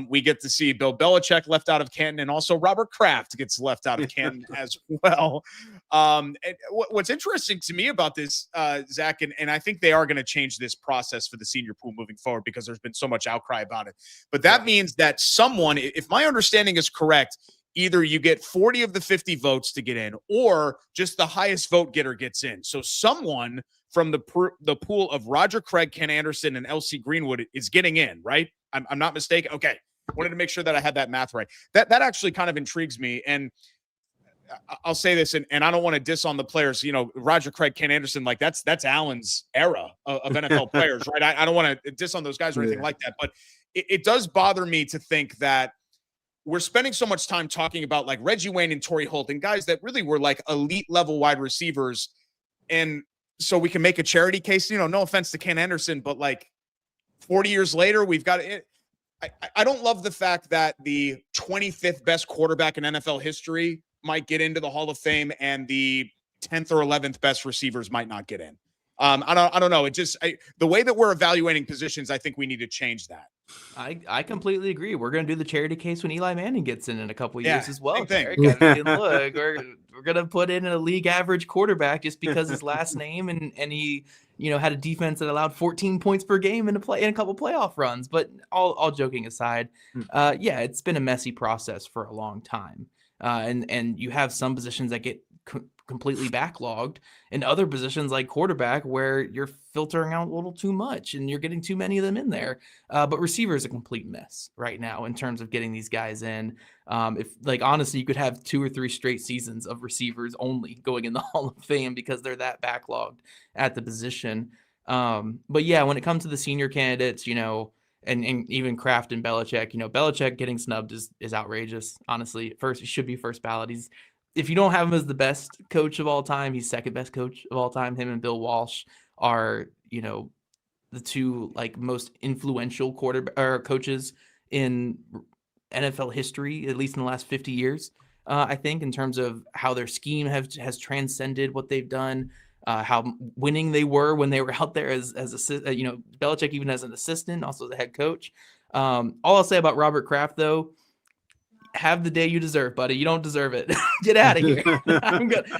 We get to see Bill Belichick left out of Canton, and also Robert Kraft gets left out of Canton as well. And what's interesting to me about this, Zach, and I think they are going to change this process for the senior pool moving forward because there's been so much outcry about it. But that means that someone, if my understanding is correct, either you get 40 of the 50 votes to get in, or just the highest vote getter gets in. So someone from the pool of Roger Craig, Ken Anderson, and LC Greenwood is getting in, right? I'm not mistaken. Okay. Wanted to make sure that I had that math right. That actually kind of intrigues me. And I'll say this, and I don't want to diss on the players. Roger Craig, Ken Anderson, like that's Allen's era of NFL players, right? I don't want to diss on those guys or anything like that, but it does bother me to think that we're spending so much time talking about like Reggie Wayne and Torrey Holt and guys that really were like elite level wide receivers. And so we can make a charity case, no offense to Ken Anderson, but like 40 years later, we've got it. I don't love the fact that the 25th best quarterback in NFL history might get into the Hall of Fame and the 10th or 11th best receivers might not get in. I don't know. The way that we're evaluating positions, I think we need to change that. I completely agree. We're going to do the charity case when Eli Manning gets in a couple of years as well. Same Look, we're going to put in a league average quarterback just because his last name and he had a defense that allowed 14 points per game in a couple playoff runs. But all joking aside, it's been a messy process for a long time. And you have some positions that get completely backlogged, and other positions like quarterback where you're filtering out a little too much and you're getting too many of them in there. But receiver is a complete mess right now in terms of getting these guys in. Honestly, you could have 2 or 3 straight seasons of receivers only going in the Hall of Fame because they're that backlogged at the position. But yeah, when it comes to the senior candidates, and even Kraft and Belichick, Belichick getting snubbed is outrageous. Honestly, he should be first ballot. If you don't have him as the best coach of all time, he's second best coach of all time. Him and Bill Walsh are, the two most influential coaches in NFL history, at least in the last 50 years. I think in terms of how their scheme has transcended what they've done, how winning they were when they were out there as Belichick even as an assistant, also as a head coach. All I'll say about Robert Kraft though, have the day you deserve, buddy. You don't deserve it. Get out of here.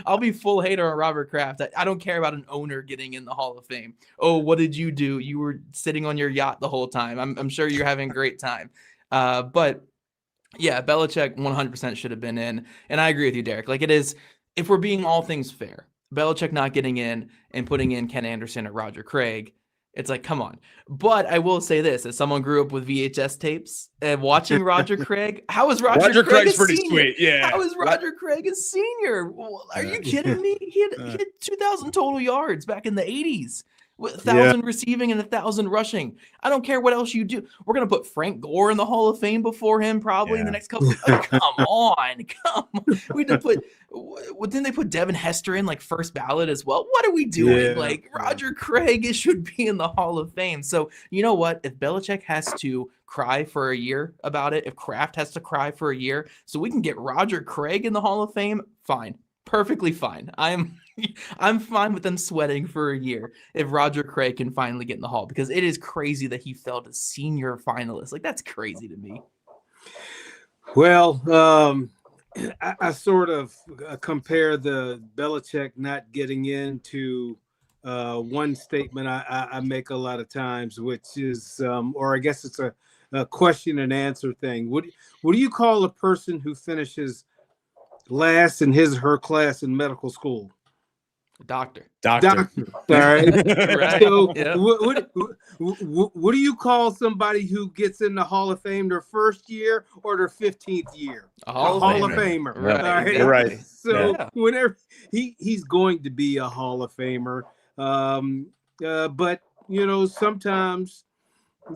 I'll be full hater on Robert Kraft. I don't care about an owner getting in the Hall of Fame. Oh, what did you do? You were sitting on your yacht the whole time. I'm sure you're having a great time. But yeah, Belichick 100% should have been in. And I agree with you, Derek. It is, if we're being all things fair, Belichick not getting in and putting in Ken Anderson or Roger Craig, it's like, come on. But I will say this, as someone grew up with VHS tapes and watching Roger Craig, how is Roger Craig's pretty sweet. Yeah. How is Roger Craig a senior? Are you kidding me? He had 2,000 total yards back in the 80s. 1,000 receiving and 1,000 rushing. I don't care what else you do. We're going to put Frank Gore in the Hall of Fame before him probably in the next couple. Come on. We did didn't they put Devin Hester in first ballot as well? What are we doing? Roger Craig should be in the Hall of Fame. So you know what? If Belichick has to cry for a year about it, if Kraft has to cry for a year so we can get Roger Craig in the Hall of Fame, fine. Perfectly fine. I'm fine with them sweating for a year if Roger Craig can finally get in the Hall, because it is crazy that he fell to senior finalist. That's crazy to me. Well, I sort of compare the Belichick not getting into one statement I make a lot of times, which is, or I guess it's a question and answer thing. What do you call a person who finishes last in his or her class in medical school? Doctor. All right. Right. So Yep. what do you call somebody who gets in the Hall of Fame their first year or their 15th year? A Hall of Famer. Right. All right. You're right. So whenever he's going to be a Hall of Famer, but sometimes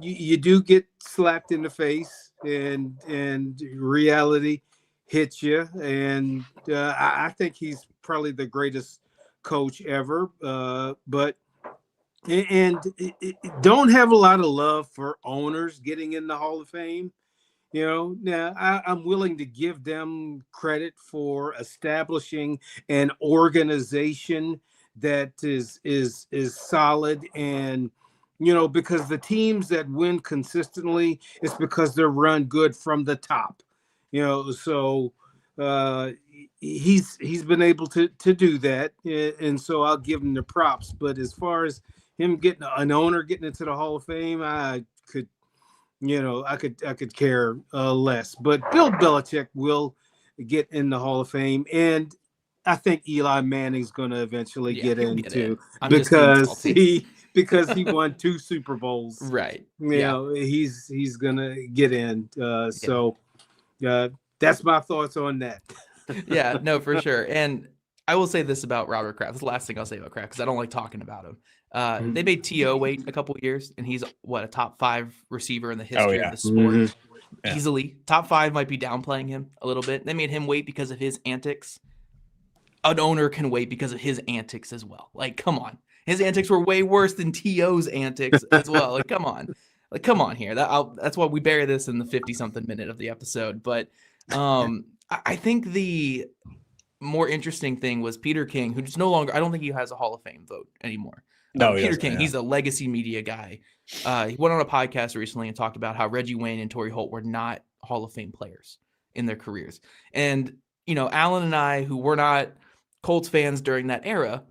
you do get slapped in the face and reality hits you, and I think he's probably the greatest coach ever, but don't have a lot of love for owners getting in the Hall of Fame. Now I'm willing to give them credit for establishing an organization that is solid and because the teams that win consistently, it's because they're run good from the top. So he's been able to do that, and so I'll give him the props. But as far as him getting an owner getting into the Hall of Fame, I could care less. But Bill Belichick will get in the Hall of Fame, and I think Eli Manning's going to eventually get in too, because he won 2 Super Bowls. Right. He's going to get in. So that's my thoughts on that. Yeah, no, for sure. And I will say this about Robert Kraft. This is the last thing I'll say about Kraft because I don't like talking about him. They made T.O. wait a couple of years, and he's a top 5 receiver in the history of the sport. Easily. Top 5 might be downplaying him a little bit. They made him wait because of his antics. An owner can wait because of his antics as well. Like, come on. His antics were way worse than T.O.'s antics as well. Like, come on. Come on here. That's why we bury this in the 50-something minute of the episode. But I think the more interesting thing was Peter King, who just no longer, I don't think he has a Hall of Fame vote anymore. No, Peter King, he's a legacy media guy. He went on a podcast recently and talked about how Reggie Wayne and Torrey Holt were not Hall of Fame players in their careers. And, Alan and I, who were not Colts fans during that era,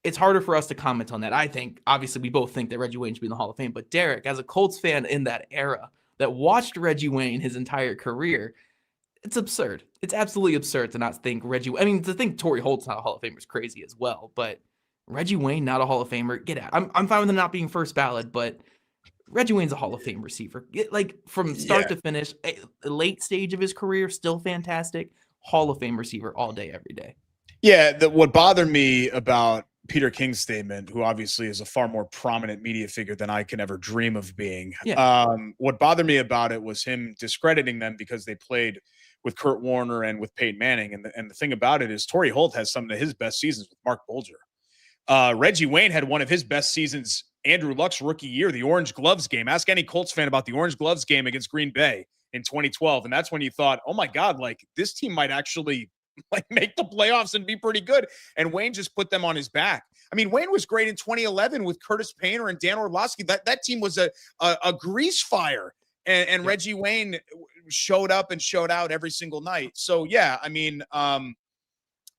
it's harder for us to comment on that. I think, obviously, we both think that Reggie Wayne should be in the Hall of Fame. But Derek, as a Colts fan in that era that watched Reggie Wayne his entire career, it's absurd. It's absolutely absurd to not think to think Torrey Holt's not a Hall of Famer is crazy as well. But Reggie Wayne, not a Hall of Famer. Get out. I'm fine with him not being first ballot, but Reggie Wayne's a Hall of Fame receiver. From start to finish, a late stage of his career, still fantastic. Hall of Fame receiver all day, every day. Yeah, what bothered me about Peter King's statement, who obviously is a far more prominent media figure than I can ever dream of being. What bothered me about it was him discrediting them because they played with Kurt Warner and with Peyton Manning. And the thing about it is Torrey Holt has some of his best seasons with Mark Bulger. Reggie Wayne had one of his best seasons, Andrew Luck's rookie year, the Orange Gloves game. Ask any Colts fan about the Orange Gloves game against Green Bay in 2012. And that's when you thought, oh my God, this team might actually make the playoffs and be pretty good. And Wayne just put them on his back. I mean, Wayne was great in 2011 with Curtis Painter and Dan Orlovsky. That team was a grease fire. And Reggie Wayne showed up and showed out every single night. So, yeah, I mean, I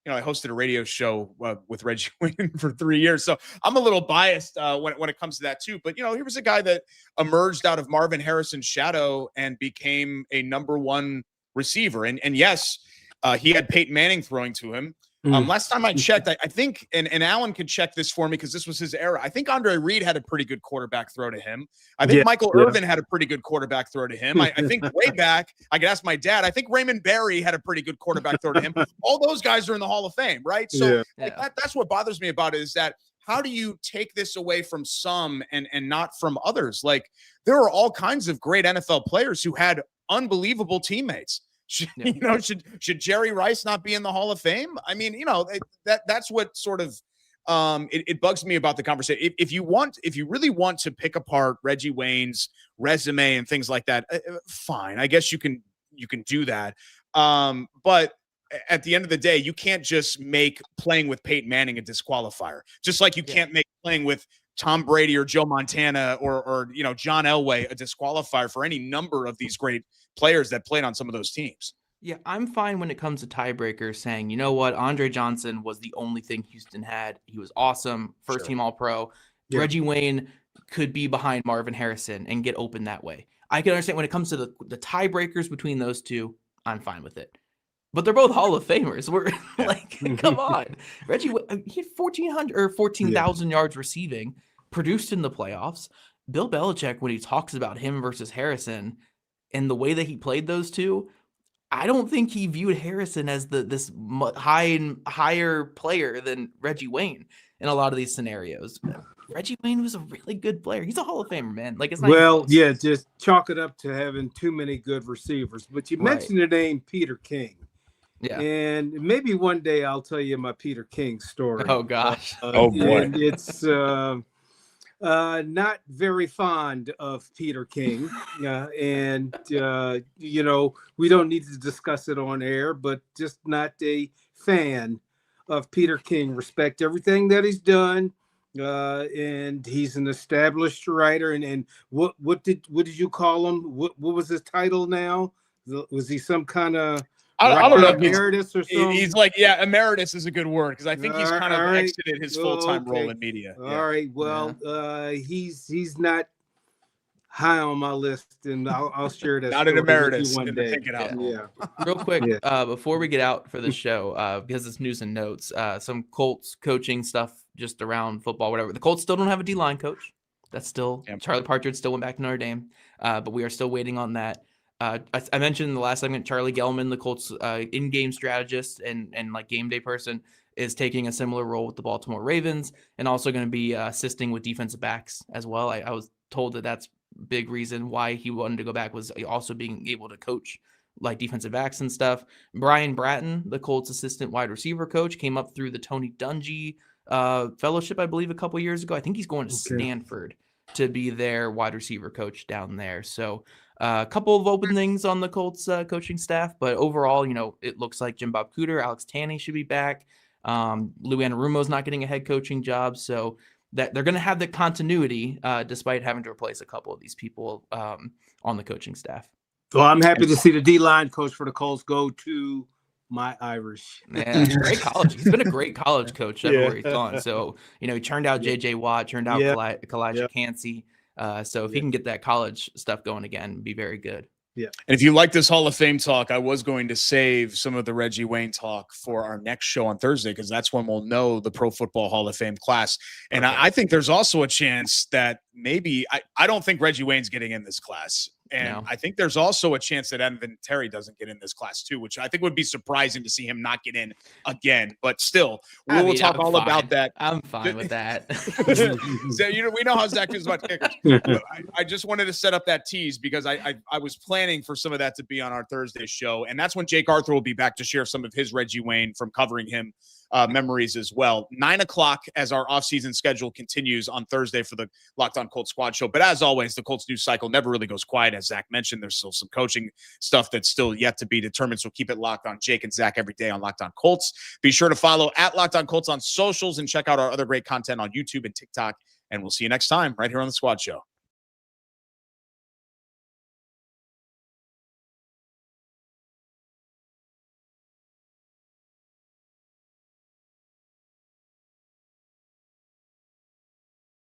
hosted a radio show with Reggie Wayne for 3 years. So I'm a little biased when it comes to that too. But, he was a guy that emerged out of Marvin Harrison's shadow and became a number 1 receiver. And yes, he had Peyton Manning throwing to him. Last time I checked, I think, and Alan could check this for me because this was his era. I think Andre Reed had a pretty good quarterback throw to him. I think Michael Irvin had a pretty good quarterback throw to him. I think way back, I could ask my dad, I think Raymond Berry had a pretty good quarterback throw to him. All those guys are in the Hall of Fame, right? So that's what bothers me about it is that how do you take this away from some and not from others? There are all kinds of great NFL players who had unbelievable teammates. Should Jerry Rice not be in the Hall of Fame? I mean, that's what sort of it bugs me about the conversation. If you really want to pick apart Reggie Wayne's resume and things like that, fine. I guess you can do that. But at the end of the day, you can't just make playing with Peyton Manning a disqualifier. Just like you can't make playing with Tom Brady or Joe Montana or John Elway a disqualifier for any number of these great players that played on some of those teams. Yeah, I'm fine when it comes to tiebreakers saying, you know what, Andre Johnson was the only thing Houston had. He was awesome, first team All-Pro. Yeah. Reggie Wayne could be behind Marvin Harrison and get open that way. I can understand when it comes to the tiebreakers between those two, I'm fine with it. But they're both Hall of Famers. We're come on. Reggie, he had 1,400 or 14,000 yards receiving, produced in the playoffs. Bill Belichick, when he talks about him versus Harrison and the way that he played those two, I don't think he viewed Harrison as this higher player than Reggie Wayne in a lot of these scenarios. Reggie Wayne was a really good player. He's a Hall of Famer, man. It's not just chalk it up to having too many good receivers. But you mentioned the name Peter King. Yeah. And maybe one day I'll tell you my Peter King story. Oh, gosh. Oh, boy. And it's not very fond of Peter King. And we don't need to discuss it on air, but just not a fan of Peter King. Respect everything that he's done. and he's an established writer. And what did you call him? What was his title now? Was he some kind of I don't know if emeritus or something? He's like, yeah, emeritus is a good word because I think he's kind of exited his full-time role in media. All right. Well, he's not high on my list, and I'll share that. Not an emeritus one day. Yeah. Real quick, before we get out for the show, because it's news and notes, some Colts coaching stuff just around football, whatever. The Colts still don't have a D-line coach. That's still Charlie Partridge still went back to Notre Dame, but we are still waiting on that. I mentioned in the last segment, Charlie Gelman, the Colts in-game strategist and like game day person, is taking a similar role with the Baltimore Ravens and also going to be assisting with defensive backs as well. I was told that that's a big reason why he wanted to go back, was also being able to coach like defensive backs and stuff. Brian Bratton, the Colts assistant wide receiver coach, came up through the Tony Dungy fellowship, I believe, a couple years ago. I think he's going to Stanford to be their wide receiver coach down there. So a couple of openings on the Colts coaching staff, but overall, it looks like Jim Bob Cooter, Alex Tanney should be back. Lou Anarumo's not getting a head coaching job, so that they're going to have the continuity despite having to replace a couple of these people on the coaching staff. Well, I'm happy to see the D-line coach for the Colts go to my Irish. Yeah, great college. He's been a great college coach everywhere he's gone. So, he turned out J.J. Watt, turned out Kalijah Cansey. So if he can get that college stuff going again, it'd be very good. Yeah. And if you like this Hall of Fame talk, I was going to save some of the Reggie Wayne talk for our next show on Thursday, because that's when we'll know the Pro Football Hall of Fame class. And I think there's also a chance that maybe I don't think Reggie Wayne's getting in this class. And I think there's also a chance that Evan Terry doesn't get in this class too, which I think would be surprising to see him not get in again. But still, we'll talk all about that. I'm fine with that. So, we know how Zach feels about kickers. I just wanted to set up that tease because I was planning for some of that to be on our Thursday show. And that's when Jake Arthur will be back to share some of his Reggie Wayne from covering him memories as well. 9:00 as our offseason schedule continues on Thursday for the Locked On Colts squad show. But as always, the Colts news cycle never really goes quiet. As Zach mentioned, there's still some coaching stuff that's still yet to be determined. So keep it locked on Jake and Zach every day on Locked On Colts. Be sure to follow at Locked On Colts on socials and check out our other great content on YouTube and TikTok. And we'll see you next time right here on the Squad Show.